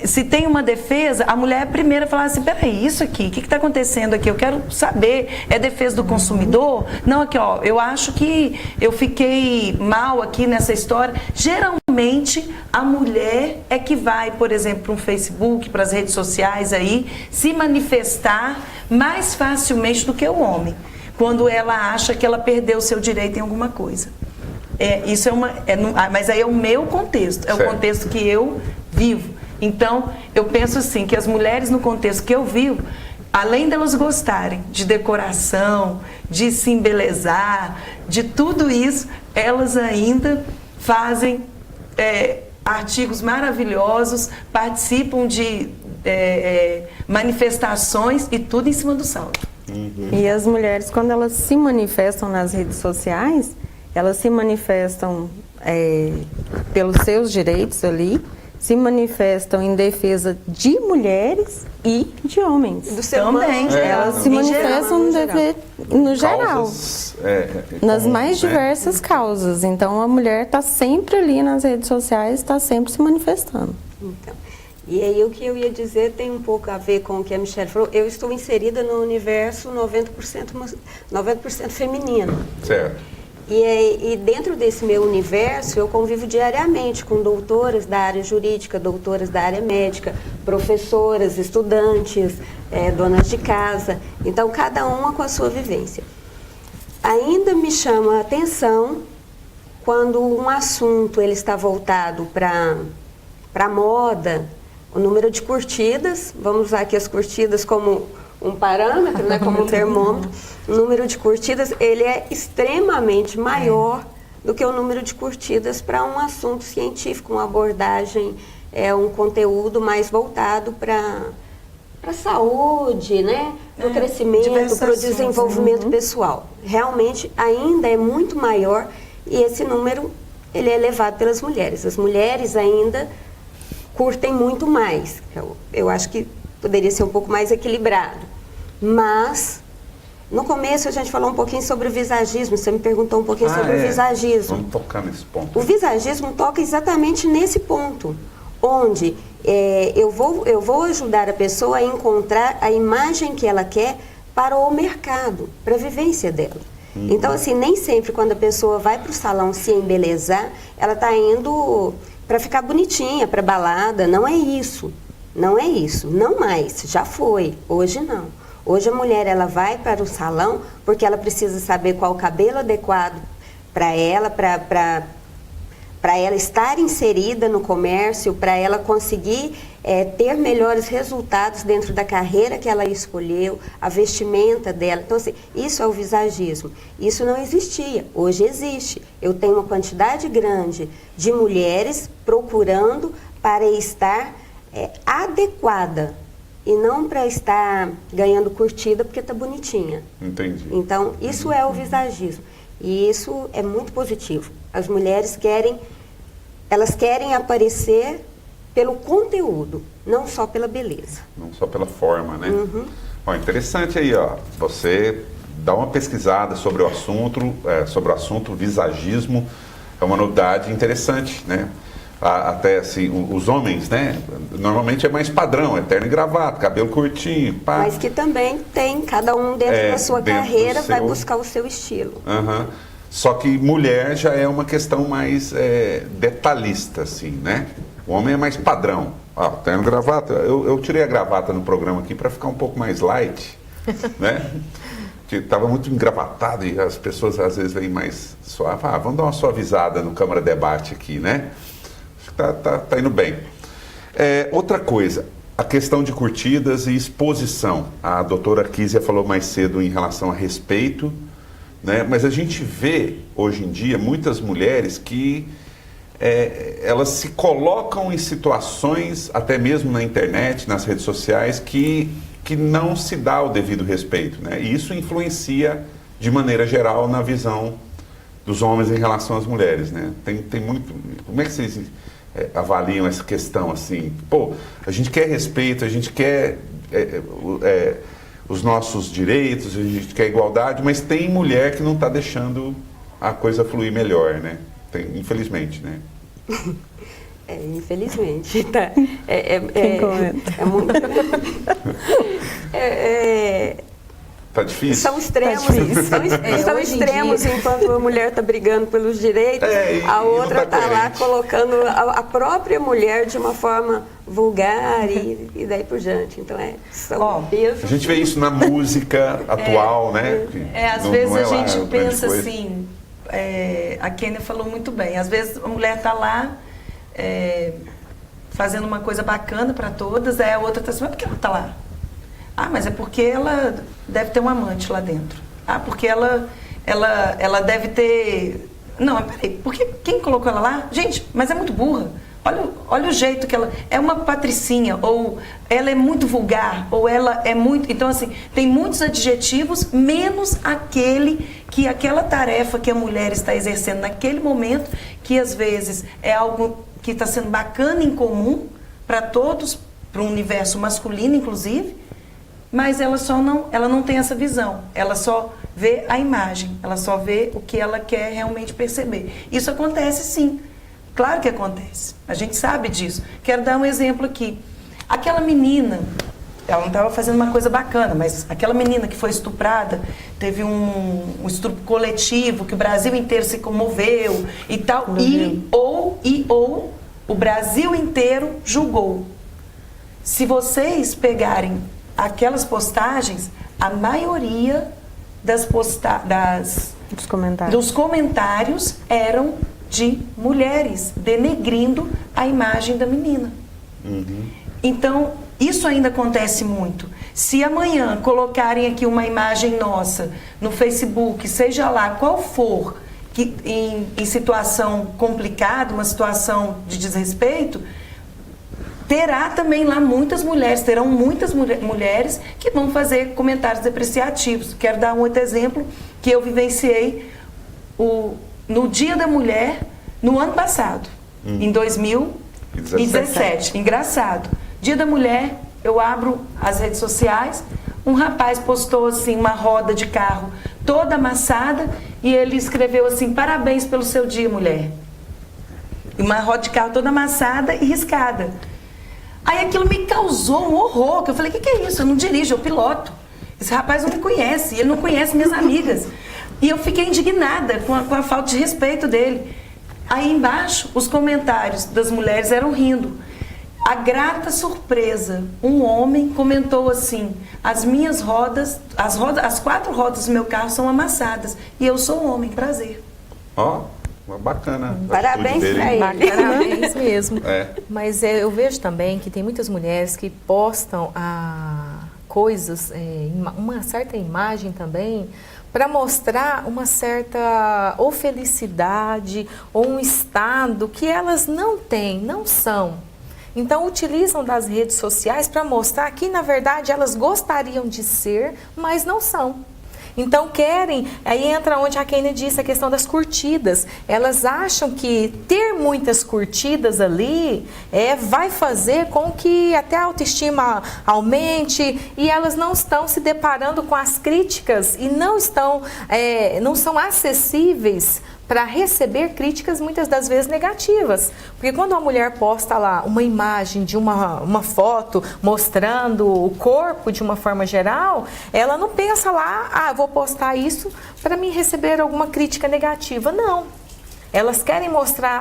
se tem uma defesa, a mulher é a primeira a falar assim, peraí, isso aqui, o que está acontecendo aqui? Eu quero saber, é defesa do consumidor? Não, aqui, ó, eu acho que eu fiquei mal aqui nessa história. Geralmente, a mulher é que vai, por exemplo, para um Facebook, para as redes sociais aí, se manifestar mais facilmente do que o homem, quando ela acha que ela perdeu o seu direito em alguma coisa. Isso mas aí é o meu contexto, é certo. o contexto que eu vivo. Então, eu penso assim, que as mulheres no contexto que eu vivo, além delas gostarem de decoração, de se embelezar, de tudo isso, elas ainda fazem artigos maravilhosos, participam de manifestações e tudo em cima do salto. E as mulheres, quando elas se manifestam nas redes sociais, elas se manifestam pelos seus direitos ali, se manifestam em defesa de mulheres e de homens. Do ser humano, Também. Elas se manifestam no geral, Causas, nas comuns, mais né? diversas causas. Então, a mulher está sempre ali nas redes sociais, está sempre se manifestando. Então, e aí o que eu ia dizer tem um pouco a ver com o que a Michelle falou. Eu estou inserida no universo 90% feminino. Certo. E dentro desse meu universo, eu convivo diariamente com doutoras da área jurídica, doutoras da área médica, professoras, estudantes, donas de casa. Então, cada uma com a sua vivência. Ainda me chama a atenção quando um assunto ele está voltado para a moda, o número de curtidas, vamos usar aqui as curtidas como um parâmetro, né, como um termômetro, o número de curtidas, ele é extremamente maior do que o número de curtidas para um assunto científico, uma abordagem, um conteúdo mais voltado para a saúde, né, para o crescimento, para o desenvolvimento pessoal. Realmente, ainda é muito maior e esse número, ele é levado pelas mulheres. As mulheres ainda curtem muito mais. Eu acho que poderia ser um pouco mais equilibrado. Mas, no começo a gente falou um pouquinho sobre o visagismo, você me perguntou um pouquinho sobre o visagismo. Vamos tocar nesse ponto. O visagismo toca exatamente nesse ponto, onde eu vou ajudar a pessoa a encontrar a imagem que ela quer para o mercado, para a vivência dela. Então, assim, nem sempre quando a pessoa vai para o salão se embelezar, ela está indo para ficar bonitinha, para balada. Não é isso. Não é isso. Não mais. Já foi. Hoje não. Hoje a mulher ela vai para o salão porque ela precisa saber qual o cabelo adequado para ela, para ela estar inserida no comércio, para ela conseguir ter melhores resultados dentro da carreira que ela escolheu, a vestimenta dela. Então, assim, isso é o visagismo. Isso não existia, hoje existe. Eu tenho uma quantidade grande de mulheres procurando para estar adequada e não para estar ganhando curtida porque está bonitinha. Entendi. Então, isso é o visagismo. E isso é muito positivo. As mulheres querem aparecer pelo conteúdo, não só pela beleza. Não só pela forma, né? Ó, interessante aí, ó. Você dá uma pesquisada sobre o assunto visagismo. É uma novidade interessante, né? Até assim, os homens, né? Normalmente é mais padrão, terno e gravata, cabelo curtinho, pá. Mas que também tem, cada um dentro da sua carreira vai buscar o seu estilo. Só que mulher já é uma questão mais detalhista, assim, né? O homem é mais padrão. Terno e gravata. Eu tirei a gravata no programa aqui para ficar um pouco mais light, né? Que estava muito engravatado e as pessoas às vezes vêm mais suave. Vamos dar uma suavizada no Câmara Debate aqui, né? Tá indo bem. Outra coisa, a questão de curtidas e exposição. A doutora Kísia falou mais cedo em relação a respeito, né? Mas a gente vê hoje em dia muitas mulheres que elas se colocam em situações, até mesmo na internet, nas redes sociais, que não se dá o devido respeito, né? E isso influencia de maneira geral na visão dos homens em relação às mulheres, né? Tem muito. Como é que vocês avaliam essa questão assim? Pô, a gente quer respeito, a gente quer os nossos direitos, a gente quer igualdade, mas tem mulher que não está deixando a coisa fluir melhor, né? Infelizmente, né? Infelizmente, tá? Muito... Tá difícil? São extremos, são extremos enquanto a mulher está brigando pelos direitos, a outra está lá colocando a própria mulher de uma forma vulgar e daí por diante. Então são pesos. A gente vê isso na música atual, né? Às vezes a gente pensa assim, a Kênia falou muito bem. Às vezes a mulher está lá fazendo uma coisa bacana para todas, aí a outra está assim, mas por que ela está lá? Ah, mas é porque ela deve ter um amante lá dentro. Ah, porque ela deve ter... Não, mas peraí, porque quem colocou ela lá? Gente, mas é muito burra. Olha o jeito que ela... É uma patricinha, ou ela é muito vulgar, ou ela é muito... Então, assim, tem muitos adjetivos, menos aquela tarefa que a mulher está exercendo naquele momento, que às vezes é algo que está sendo bacana, em comum, para todos, para o universo masculino, inclusive, mas ela não tem essa visão. Ela só vê a imagem, ela só vê o que ela quer realmente perceber. Isso acontece, sim. Claro que acontece. A gente sabe disso. Quero dar um exemplo aqui. Aquela menina, ela não estava fazendo uma coisa bacana, mas aquela menina que foi estuprada, teve um estupro coletivo, que o Brasil inteiro se comoveu e tal, ou o Brasil inteiro julgou. Se vocês pegarem aquelas postagens, a maioria dos comentários eram de mulheres denegrindo a imagem da menina. Uhum. Então, isso ainda acontece muito. Se amanhã colocarem aqui uma imagem nossa no Facebook, seja lá qual for, que em situação complicada, uma situação de desrespeito, terão muitas mulheres que vão fazer comentários depreciativos. Quero dar um outro exemplo que eu vivenciei no Dia da Mulher, no ano passado, em 2017. Engraçado. Dia da Mulher, eu abro as redes sociais, um rapaz postou assim uma roda de carro toda amassada e ele escreveu assim, parabéns pelo seu dia, mulher. E uma roda de carro toda amassada e riscada. Aí aquilo me causou um horror, que eu falei, o que é isso? Eu não dirijo, eu piloto. Esse rapaz não me conhece, ele não conhece minhas amigas. E eu fiquei indignada com a falta de respeito dele. Aí embaixo, os comentários das mulheres eram rindo. A grata surpresa, um homem comentou assim, as minhas rodas, as 4 rodas do meu carro são amassadas. E eu sou um homem, prazer. Bacana. Parabéns para ele. Parabéns mesmo. Mas eu vejo também que tem muitas mulheres que postam coisas, uma certa imagem também, para mostrar uma certa ou felicidade ou um estado que elas não têm, não são. Então utilizam das redes sociais para mostrar que na verdade elas gostariam de ser, mas não são. Então querem, aí entra onde a Kênia disse, a questão das curtidas. Elas acham que ter muitas curtidas ali vai fazer com que até a autoestima aumente e elas não estão se deparando com as críticas e não são acessíveis para receber críticas muitas das vezes negativas. Porque quando a mulher posta lá uma imagem de uma foto mostrando o corpo de uma forma geral, ela não pensa lá, vou postar isso para me receber alguma crítica negativa. Não. Elas querem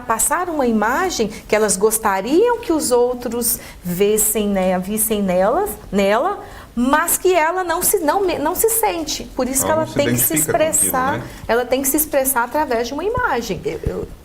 passar uma imagem que elas gostariam que os outros vissem nela, mas que ela não se sente. Por isso que ela tem que se expressar, né? Ela tem que se expressar através de uma imagem.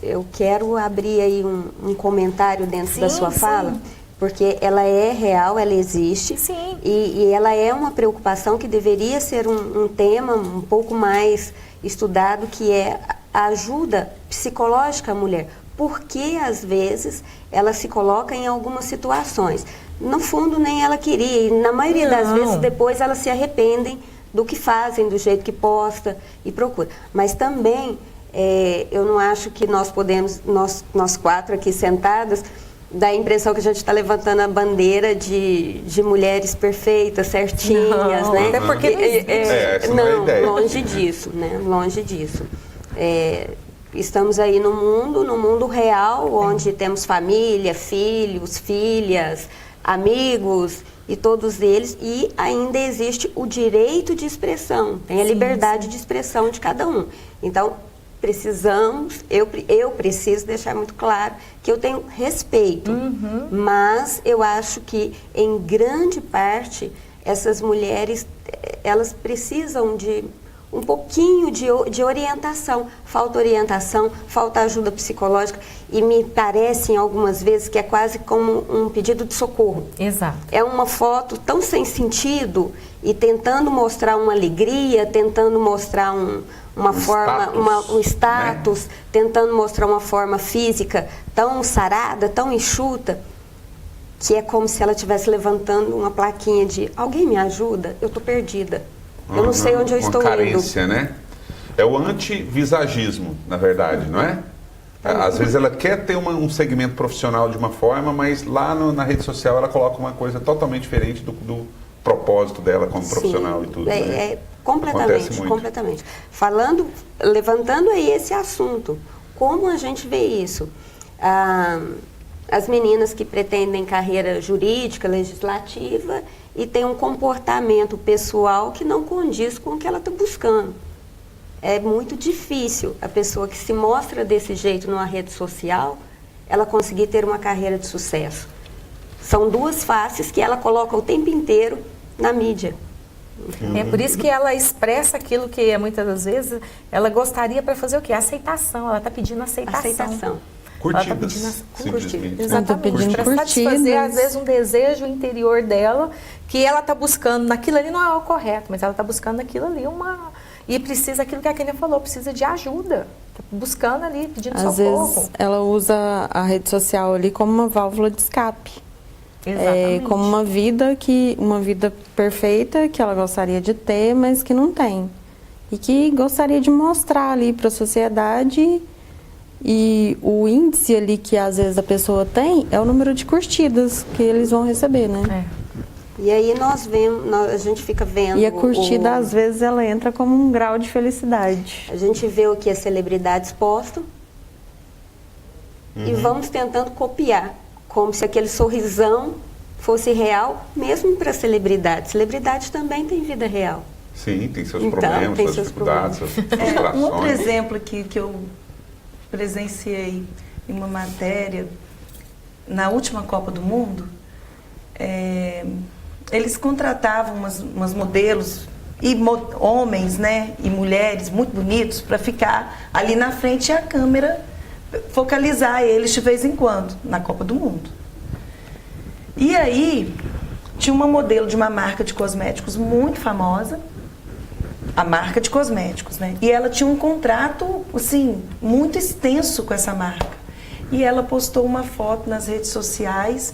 Eu quero abrir aí um comentário dentro da sua fala, porque ela é real, ela existe. Sim. E ela é uma preocupação que deveria ser um tema um pouco mais estudado, que é a ajuda psicológica à mulher. Porque, às vezes, ela se coloca em algumas situações. No fundo, nem ela queria. E, na maioria das vezes, depois elas se arrependem do que fazem, do jeito que posta e procura. Mas também, eu não acho que nós podemos, nós 4 aqui sentadas, dá a impressão que a gente está levantando a bandeira de mulheres perfeitas, certinhas, né? Até porque não é a ideia. Longe disso, né? Longe disso. Estamos aí no mundo real, onde temos família, filhos, filhas, amigos e todos eles, e ainda existe o direito de expressão, tem a liberdade de expressão de cada um. Então, eu preciso deixar muito claro que eu tenho respeito, mas eu acho que, em grande parte, essas mulheres, elas precisam de um pouquinho de orientação. Falta orientação, falta ajuda psicológica e me parece algumas vezes que é quase como um pedido de socorro. Exato. É uma foto tão sem sentido e tentando mostrar uma alegria, tentando mostrar uma forma, status, um status, né? tentando mostrar uma forma física tão sarada, tão enxuta, que é como se ela estivesse levantando uma plaquinha de alguém me ajuda, eu estou perdida. Eu não sei onde eu estou uma carência, indo. né? É o anti-visagismo, na verdade, não é? Às vezes ela quer ter um segmento profissional de uma forma, mas lá na rede social ela coloca uma coisa totalmente diferente do propósito dela como profissional e tudo. Né? Completamente. Levantando aí esse assunto, como a gente vê isso? As meninas que pretendem carreira jurídica, legislativa e têm um comportamento pessoal que não condiz com o que ela está buscando. É muito difícil a pessoa que se mostra desse jeito numa rede social, ela conseguir ter uma carreira de sucesso. São duas faces que ela coloca o tempo inteiro na mídia. É por isso que ela expressa aquilo que muitas das vezes ela gostaria para fazer o quê? Aceitação. Ela está pedindo aceitação. Curtidas, simplesmente. né? Exatamente. Para satisfazer, às vezes, um desejo interior dela, que ela está buscando naquilo ali, não é o correto, mas ela está buscando naquilo ali e precisa, aquilo que a Kênia falou, precisa de ajuda. Tá buscando ali, pedindo socorro. Às vezes ela usa a rede social ali como uma válvula de escape. Exatamente. Como uma vida perfeita que ela gostaria de ter, mas que não tem. E que gostaria de mostrar ali para a sociedade. E o índice ali que às vezes a pessoa tem é o número de curtidas que eles vão receber, né? E aí a gente fica vendo... E a curtida, às vezes, ela entra como um grau de felicidade. A gente vê o que as celebridades postam e vamos tentando copiar, como se aquele sorrisão fosse real, mesmo para celebridade. Celebridade também tem vida real. Sim, tem seus problemas, suas dificuldades, suas frustrações. Um outro exemplo que eu presenciei em uma matéria na última Copa do Mundo, eles contratavam umas modelos e homens, né, e mulheres muito bonitos para ficar ali na frente e a câmera focalizar eles de vez em quando na Copa do Mundo. E aí tinha uma modelo de uma marca de cosméticos muito famosa, a marca de cosméticos, né? E ela tinha um contrato, assim, muito extenso com essa marca. E ela postou uma foto nas redes sociais,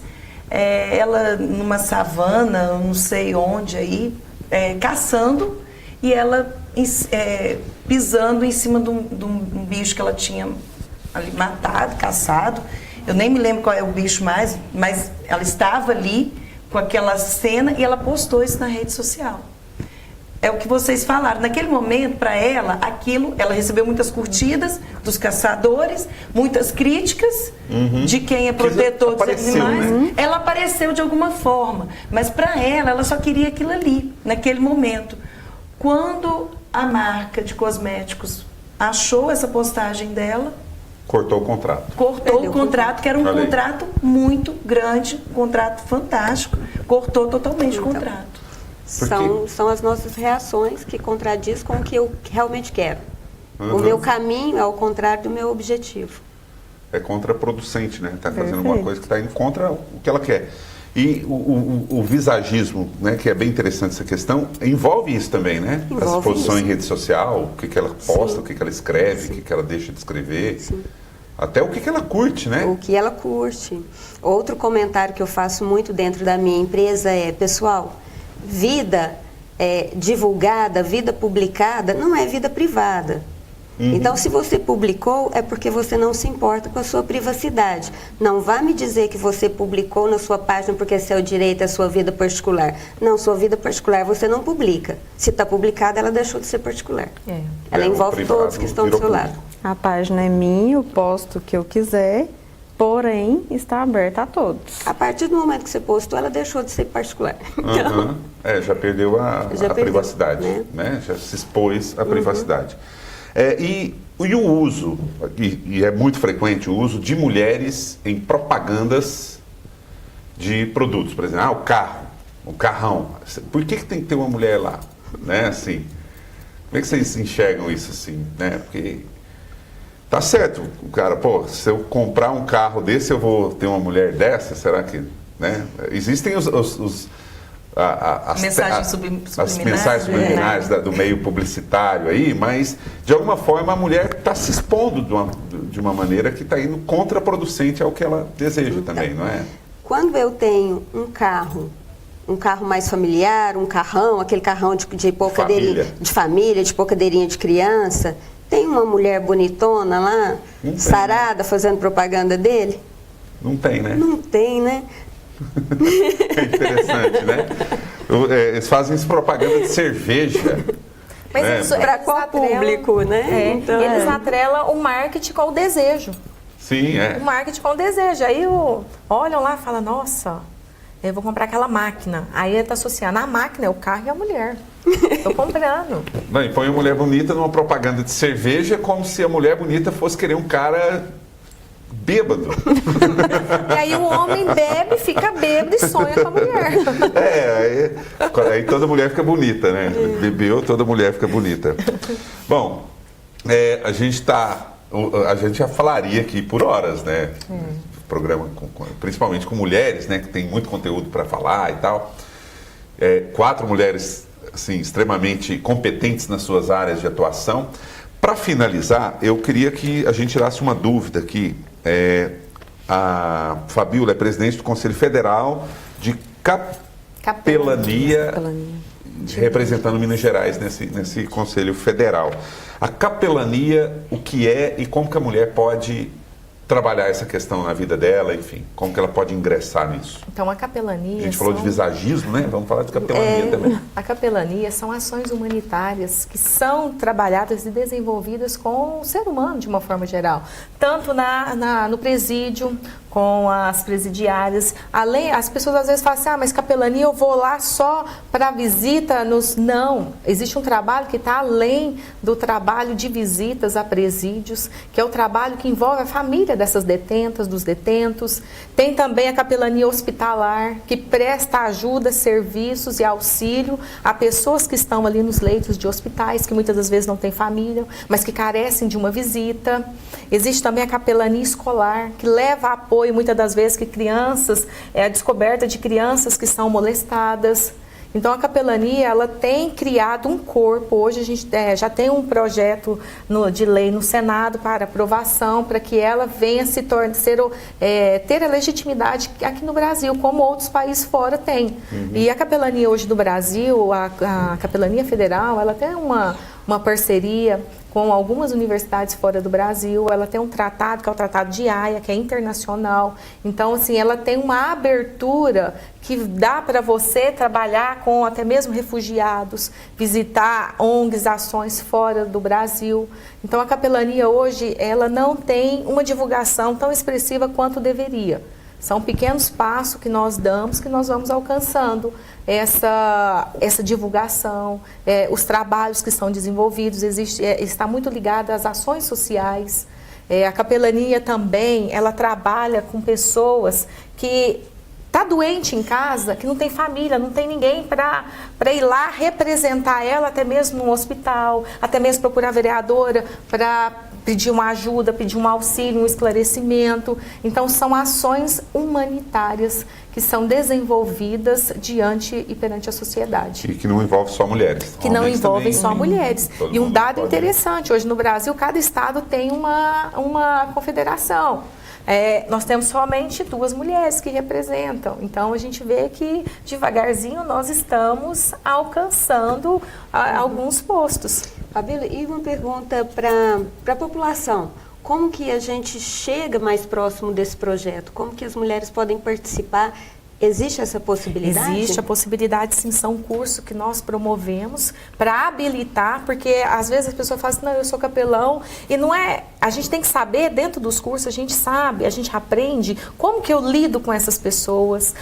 ela numa savana, não sei onde aí, caçando, e ela pisando em cima de um bicho que ela tinha ali matado, caçado. Eu nem me lembro qual é o bicho mais, mas ela estava ali com aquela cena e ela postou isso na rede social. É o que vocês falaram. Naquele momento, para ela, ela recebeu muitas curtidas dos caçadores, muitas críticas de quem é protetor dos animais. Né? Ela apareceu de alguma forma, mas para ela só queria aquilo ali, naquele momento. Quando a marca de cosméticos achou essa postagem dela, cortou o contrato. Cortou o contrato, que era um contrato muito grande, um contrato fantástico. Cortou totalmente o contrato. São as nossas reações que contradiz com o que eu realmente quero. O meu caminho é ao contrário do meu objetivo. É contraproducente, né? Está fazendo uma coisa que está indo contra o que ela quer. E o visagismo, né, que é bem interessante essa questão, envolve isso também, né? Essa exposição em rede social, o que ela posta, o que ela escreve, o que ela deixa de escrever. Sim. Até o que ela curte, né? O que ela curte. Outro comentário que eu faço muito dentro da minha empresa é, pessoal, vida divulgada, vida publicada, não é vida privada. Então, se você publicou, é porque você não se importa com a sua privacidade. Não vá me dizer que você publicou na sua página porque é seu direito, é sua vida particular. Não, sua vida particular você não publica. Se está publicada, ela deixou de ser particular. Ela envolve todos que estão do seu lado. A página é minha, eu posto o que eu quiser, porém está aberta a todos. A partir do momento que você postou, ela deixou de ser particular. Então, já perdeu a privacidade, né? Já se expôs à privacidade. E o uso, e é muito frequente o uso de mulheres em propagandas de produtos, por exemplo, o carrão. Por que tem que ter uma mulher lá? Né? Assim, Como é que vocês enxergam isso assim, né? Porque tá certo, o cara, pô, se eu comprar um carro desse, eu vou ter uma mulher dessa, será que, né? Existem as mensagens subliminares do meio publicitário aí, mas de alguma forma a mulher está se expondo de uma maneira que está indo contraproducente ao que ela deseja também, não é? Quando eu tenho um carro mais familiar, um carrão, aquele carrão de pôr cadeirinha de família, de pôr cadeirinha de criança, tem uma mulher bonitona lá, sarada, fazendo propaganda dele? Não tem, né? Não tem, né? É interessante, né? Eles fazem isso propaganda de cerveja. Mas para qual público, né? Então, eles atrelam o marketing com o desejo. Sim, é. O marketing com o desejo. Aí olham lá e falam, nossa, eu vou comprar aquela máquina. Aí ele está associando a máquina, é o carro e a mulher. Estou comprando. Não, e põe a mulher bonita numa propaganda de cerveja como se a mulher bonita fosse querer um cara bêbado. E aí o homem bebe, fica bêbado e sonha com a mulher. Aí toda mulher fica bonita, né? Bebeu, toda mulher fica bonita. Bom, a gente já falaria aqui por horas, né? Programa principalmente com mulheres, né? Que tem muito conteúdo para falar e tal. 4 mulheres assim, extremamente competentes nas suas áreas de atuação. Para finalizar, eu queria que a gente tirasse uma dúvida aqui. A Fabíola é presidente do Conselho Federal de Capelania, representando Minas Gerais nesse Conselho Federal. A capelania, o que é e como que a mulher pode trabalhar essa questão na vida dela, enfim, como que ela pode ingressar nisso? Então, a capelania... A gente falou de visagismo, né? Vamos falar de capelania também. A capelania são ações humanitárias que são trabalhadas e desenvolvidas com o ser humano, de uma forma geral. Tanto no presídio, com as presidiárias. As pessoas às vezes falam assim, mas capelania eu vou lá só para visita Não, existe um trabalho que está além do trabalho de visitas a presídios, que é o trabalho que envolve a família dessas detentas, dos detentos. Tem também a capelania hospitalar, que presta ajuda, serviços e auxílio a pessoas que estão ali nos leitos de hospitais, que muitas das vezes não têm família, mas que carecem de uma visita. Existe também a capelania escolar, que leva apoio muitas das vezes que crianças, a descoberta de crianças que são molestadas. Então a capelania, ela tem criado um corpo. Hoje a gente já tem um projeto de lei no Senado para aprovação, para que ela venha ter a legitimidade aqui no Brasil, como outros países fora têm. E a capelania hoje do Brasil, a capelania federal, ela tem uma parceria com algumas universidades fora do Brasil. Ela tem um tratado, que é o Tratado de Haia, que é internacional. Então, assim, ela tem uma abertura que dá para você trabalhar com até mesmo refugiados, visitar ONGs, ações fora do Brasil. Então, a capelania hoje, ela não tem uma divulgação tão expressiva quanto deveria. São pequenos passos que nós damos, que nós vamos alcançando essa divulgação, os trabalhos que são desenvolvidos, está muito ligado às ações sociais. A capelania também, ela trabalha com pessoas que está doente em casa, que não tem família, não tem ninguém para ir lá representar ela, até mesmo no hospital, até mesmo procurar a vereadora para pedir uma ajuda, pedir um auxílio, um esclarecimento. Então, são ações humanitárias que são desenvolvidas diante e perante a sociedade. E que não envolve só mulheres. Que não envolvem só mulheres. E um dado pode... interessante, hoje no Brasil, cada estado tem uma confederação. Nós temos somente 2 mulheres que representam. Então, a gente vê que, devagarzinho, nós estamos alcançando alguns postos. Fabíola, e uma pergunta para a população. Como que a gente chega mais próximo desse projeto? Como que as mulheres podem participar? Existe essa possibilidade? Existe a possibilidade, sim. São cursos que nós promovemos para habilitar, porque às vezes as pessoas falam assim, não, eu sou capelão, e não é... A gente tem que saber, dentro dos cursos, a gente sabe, a gente aprende como que eu lido com essas pessoas,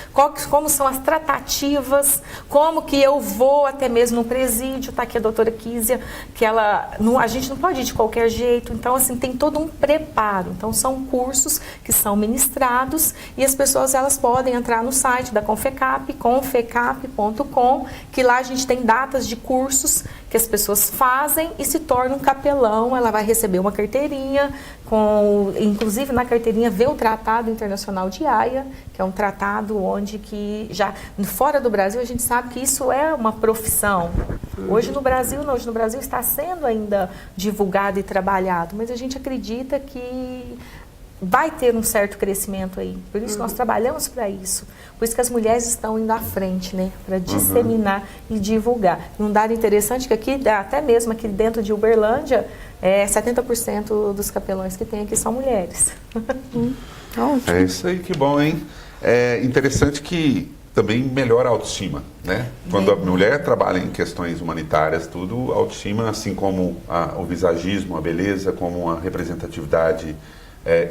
como são as tratativas, como que eu vou até mesmo no presídio, está aqui a doutora Kísia, que a gente não pode ir de qualquer jeito, então assim, tem todo um preparo. Então são cursos que são ministrados e as pessoas elas podem entrar no site site da Confecap, confecap.com, que lá a gente tem datas de cursos que as pessoas fazem e se tornam capelão. Ela vai receber uma carteirinha, inclusive na carteirinha vê o Tratado Internacional de Haia, que é um tratado onde que já fora do Brasil a gente sabe que isso é uma profissão. Hoje no Brasil não, hoje no Brasil está sendo ainda divulgado e trabalhado, mas a gente acredita que vai ter um certo crescimento aí. Por isso nós trabalhamos para isso. Por isso que as mulheres estão indo à frente, né? Para disseminar e divulgar. E um dado interessante que aqui, até mesmo aqui dentro de Uberlândia, 70% dos capelões que tem aqui são mulheres. É isso aí, que bom, hein? É interessante que também melhora a autoestima, né? Quando a mulher trabalha em questões humanitárias, tudo, a autoestima, assim como o visagismo, a beleza, como a representatividade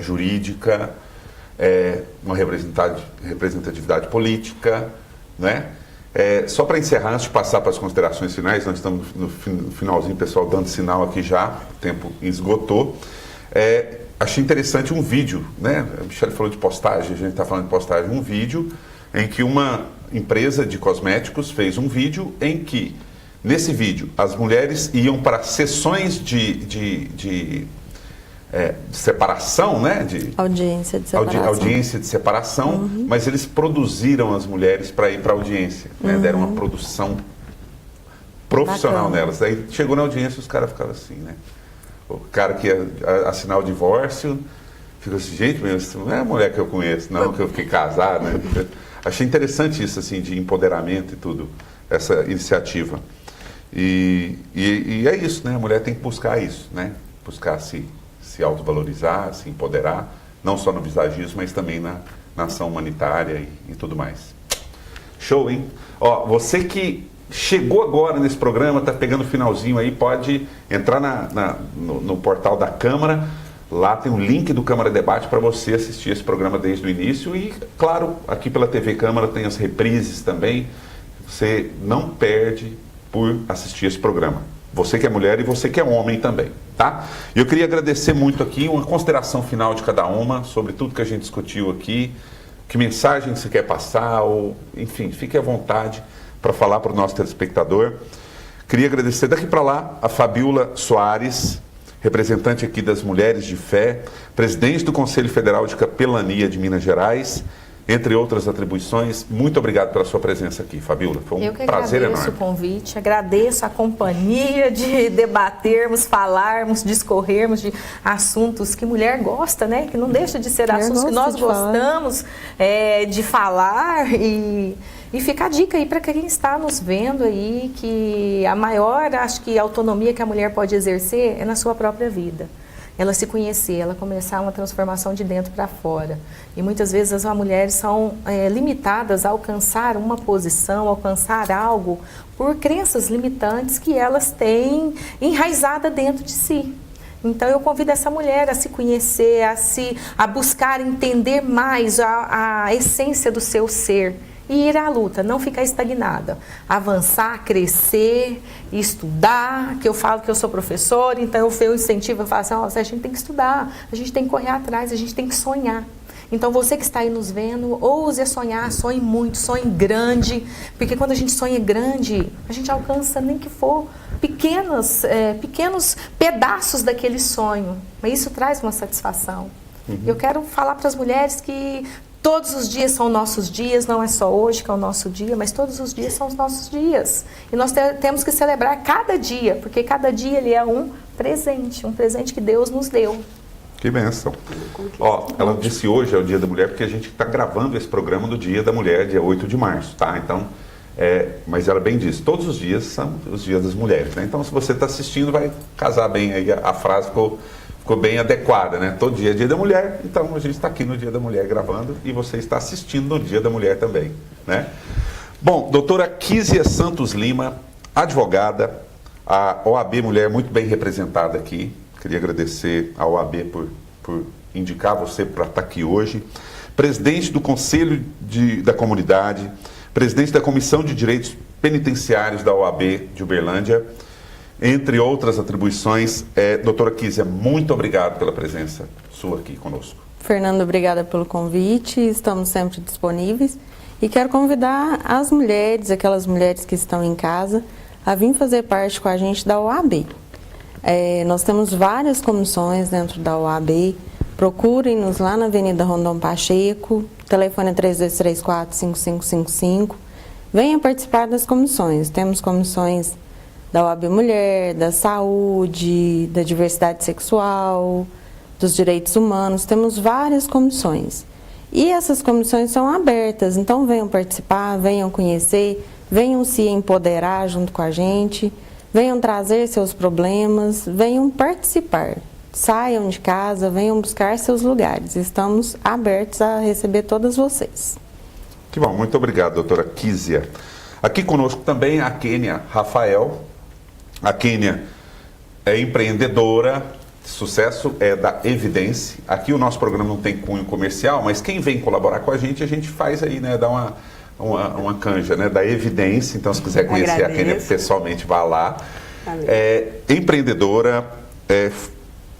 jurídica, uma representatividade política, né? Só para encerrar, antes de passar para as considerações finais, nós estamos no finalzinho, pessoal, dando sinal aqui já, o tempo esgotou. Achei interessante um vídeo, né? A Michele falou de postagem, a gente está falando de postagem, um vídeo em que uma empresa de cosméticos fez um vídeo em que, nesse vídeo, as mulheres iam para sessões de separação, né? Audiência de separação. Audiência de separação, mas eles produziram as mulheres para ir para a audiência, né? Deram uma produção profissional nelas. Aí chegou na audiência, os caras ficavam assim, né? O cara que ia assinar o divórcio ficou assim, gente, isso não é a mulher que eu conheço, não, que eu fiquei casado, né? Achei interessante isso, assim, de empoderamento e tudo, essa iniciativa. E é isso, né? A mulher tem que buscar isso, né? Buscar se autovalorizar, se empoderar, não só no visagismo, mas também na ação humanitária e tudo mais. Show, hein? Ó, você que chegou agora nesse programa, está pegando o finalzinho aí, pode entrar no portal da Câmara, lá tem um link do Câmara Debate para você assistir esse programa desde o início e, claro, aqui pela TV Câmara tem as reprises também, você não perde por assistir esse programa. Você que é mulher e você que é homem também, tá? Eu queria agradecer muito aqui, uma consideração final de cada uma sobre tudo que a gente discutiu aqui, que mensagem você quer passar, ou, enfim, fique à vontade para falar para o nosso telespectador. Queria agradecer daqui para lá a Fabiola Soares, representante aqui das Mulheres de Fé, presidente do Conselho Federal de Capelania de Minas Gerais, entre outras atribuições. Muito obrigado pela sua presença aqui, Fabiola. Foi um prazer enorme. Eu que agradeço o convite, agradeço a companhia de debatermos, falarmos, discorrermos de assuntos que mulher gosta, né? Que não deixa de ser assuntos que nós gostamos de falar e fica a dica aí para quem está nos vendo aí que a maior, acho que, autonomia que a mulher pode exercer é na sua própria vida. Ela se conhecer, ela começar uma transformação de dentro para fora. E muitas vezes as mulheres são limitadas a alcançar uma posição, alcançar algo por crenças limitantes que elas têm enraizada dentro de si. Então eu convido essa mulher a se conhecer, a buscar entender mais a essência do seu ser. E ir à luta, não ficar estagnada. Avançar, crescer, estudar, que eu falo que eu sou professora, então eu incentivo, eu falo assim, a gente tem que estudar, a gente tem que correr atrás, a gente tem que sonhar. Então você que está aí nos vendo, ouse a sonhar, sonhe muito, sonhe grande, porque quando a gente sonha grande, a gente alcança nem que for pequenos pedaços daquele sonho, mas isso traz uma satisfação. Eu quero falar para as mulheres que todos os dias são nossos dias, não é só hoje que é o nosso dia, mas todos os dias são os nossos dias. E nós temos que celebrar cada dia, porque cada dia ele é um presente que Deus nos deu. Que bênção. Ó, ela disse hoje é o Dia da Mulher, porque a gente está gravando esse programa no Dia da Mulher, dia 8 de março, tá? Então, mas ela bem disse, todos os dias são os dias das mulheres, né? Então, se você está assistindo, vai casar bem aí, a frase ficou bem adequada, né? Todo dia é Dia da Mulher, então a gente está aqui no Dia da Mulher gravando e você está assistindo no Dia da Mulher também, né? Bom, doutora Kísia Santos Lima, advogada, a OAB Mulher muito bem representada aqui. Queria agradecer à OAB por indicar você para estar aqui hoje. Presidente do Conselho da Comunidade, presidente da Comissão de Direitos Penitenciários da OAB de Uberlândia, entre outras atribuições. Doutora Kísia, muito obrigado pela presença sua aqui conosco. Fernando, obrigada pelo convite, estamos sempre disponíveis. E quero convidar as mulheres, aquelas mulheres que estão em casa, a vir fazer parte com a gente da OAB. Nós temos várias comissões dentro da OAB. Procurem-nos lá na Avenida Rondon Pacheco, telefone 3234-5555. Venha participar das comissões. Temos comissões da OAB Mulher, da Saúde, da Diversidade Sexual, dos Direitos Humanos. Temos várias comissões. E essas comissões são abertas, então venham participar, venham conhecer, venham se empoderar junto com a gente, venham trazer seus problemas, venham participar. Saiam de casa, venham buscar seus lugares. Estamos abertos a receber todas vocês. Que bom, muito obrigado, doutora Kísia. Aqui conosco também a Kênia Rafael. A Kênia é empreendedora, sucesso é da Evidência. Aqui o nosso programa não tem cunho comercial, mas quem vem colaborar com a gente faz aí, né, dá uma canja, né, da Evidência. Então, se quiser conhecer a Kênia pessoalmente, vá lá. Empreendedora,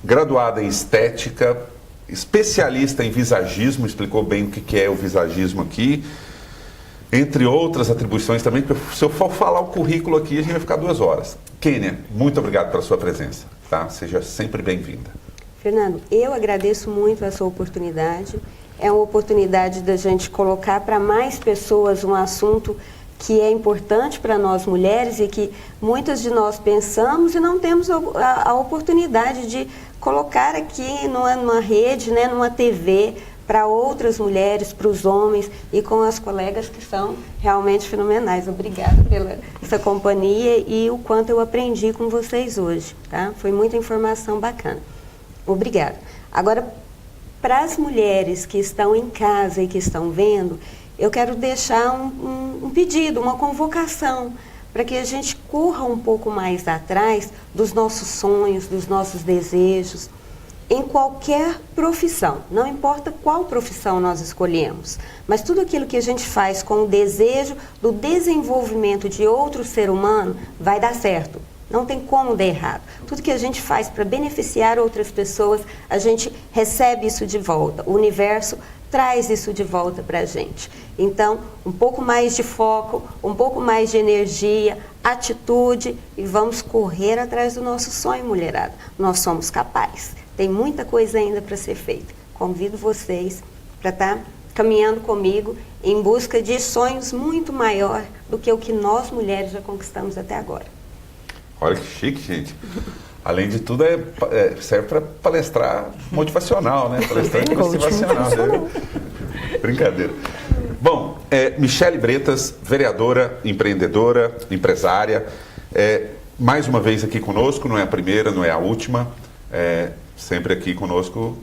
graduada em estética, especialista em visagismo, explicou bem o que é o visagismo aqui, entre outras atribuições também, porque se eu for falar o currículo aqui, a gente vai ficar 2 horas. Kênia, muito obrigado pela sua presença, tá? Seja sempre bem-vinda. Fernando, eu agradeço muito essa oportunidade. É uma oportunidade da gente colocar para mais pessoas um assunto que é importante para nós mulheres e que muitas de nós pensamos e não temos a oportunidade de colocar aqui numa rede, né, numa TV, para outras mulheres, para os homens e com as colegas que são realmente fenomenais. Obrigada pela essa companhia e o quanto eu aprendi com vocês hoje, tá? Foi muita informação bacana. Obrigada. Agora, para as mulheres que estão em casa e que estão vendo, eu quero deixar um pedido, uma convocação, para que a gente corra um pouco mais atrás dos nossos sonhos, dos nossos desejos, em qualquer profissão. Não importa qual profissão nós escolhemos, mas tudo aquilo que a gente faz com o desejo do desenvolvimento de outro ser humano vai dar certo. Não tem como dar errado. Tudo que a gente faz para beneficiar outras pessoas, a gente recebe isso de volta. O universo traz isso de volta para a gente. Então, um pouco mais de foco, um pouco mais de energia, atitude e vamos correr atrás do nosso sonho, mulherada. Nós somos capazes. Tem muita coisa ainda para ser feita. Convido vocês para estar caminhando comigo em busca de sonhos muito maior do que o que nós mulheres já conquistamos até agora. Olha que chique, gente. Além de tudo, serve para palestrar motivacional, né? Palestrante motivacional. Né? Brincadeira. Bom, Michele Bretas, vereadora, empreendedora, empresária, mais uma vez aqui conosco, não é a primeira, não é a última, sempre aqui conosco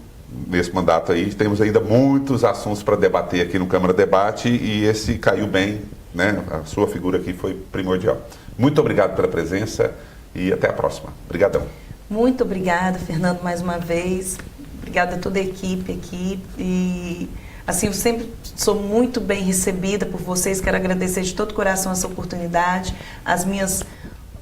nesse mandato aí. Temos ainda muitos assuntos para debater aqui no Câmara Debate e esse caiu bem, né? A sua figura aqui foi primordial. Muito obrigado pela presença e até a próxima. Obrigadão. Muito obrigada, Fernando, mais uma vez. Obrigada a toda a equipe aqui. E, assim, eu sempre sou muito bem recebida por vocês. Quero agradecer de todo o coração essa oportunidade. As minhas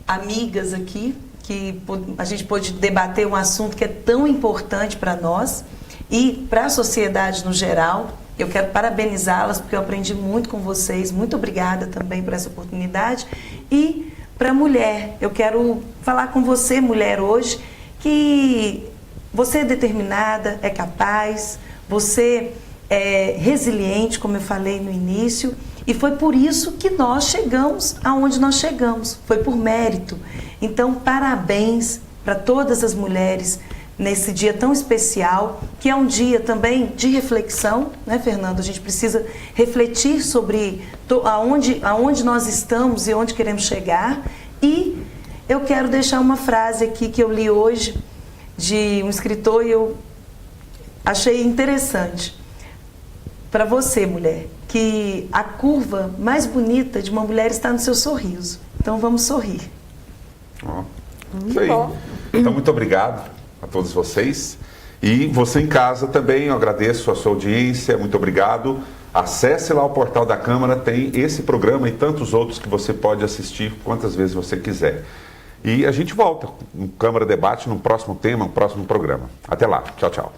amigas aqui, que a gente pôde debater um assunto que é tão importante para nós e para a sociedade no geral. Eu quero parabenizá-las porque eu aprendi muito com vocês. Muito obrigada também por essa oportunidade. E para a mulher, eu quero falar com você, mulher, hoje, que você é determinada, é capaz, você é resiliente, como eu falei no início, e foi por isso que nós chegamos aonde nós chegamos. Foi por mérito. Então, parabéns para todas as mulheres nesse dia tão especial, que é um dia também de reflexão, né, Fernando? A gente precisa refletir sobre aonde nós estamos e onde queremos chegar. E eu quero deixar uma frase aqui que eu li hoje de um escritor e eu achei interessante. Para você, mulher, que a curva mais bonita de uma mulher está no seu sorriso. Então vamos sorrir. Isso aí. Então, muito obrigado a todos vocês. E você em casa também, eu agradeço a sua audiência, muito obrigado. Acesse lá o portal da Câmara, tem esse programa e tantos outros que você pode assistir quantas vezes você quiser. E a gente volta no Câmara Debate, num próximo tema, num próximo programa. Até lá. Tchau, tchau.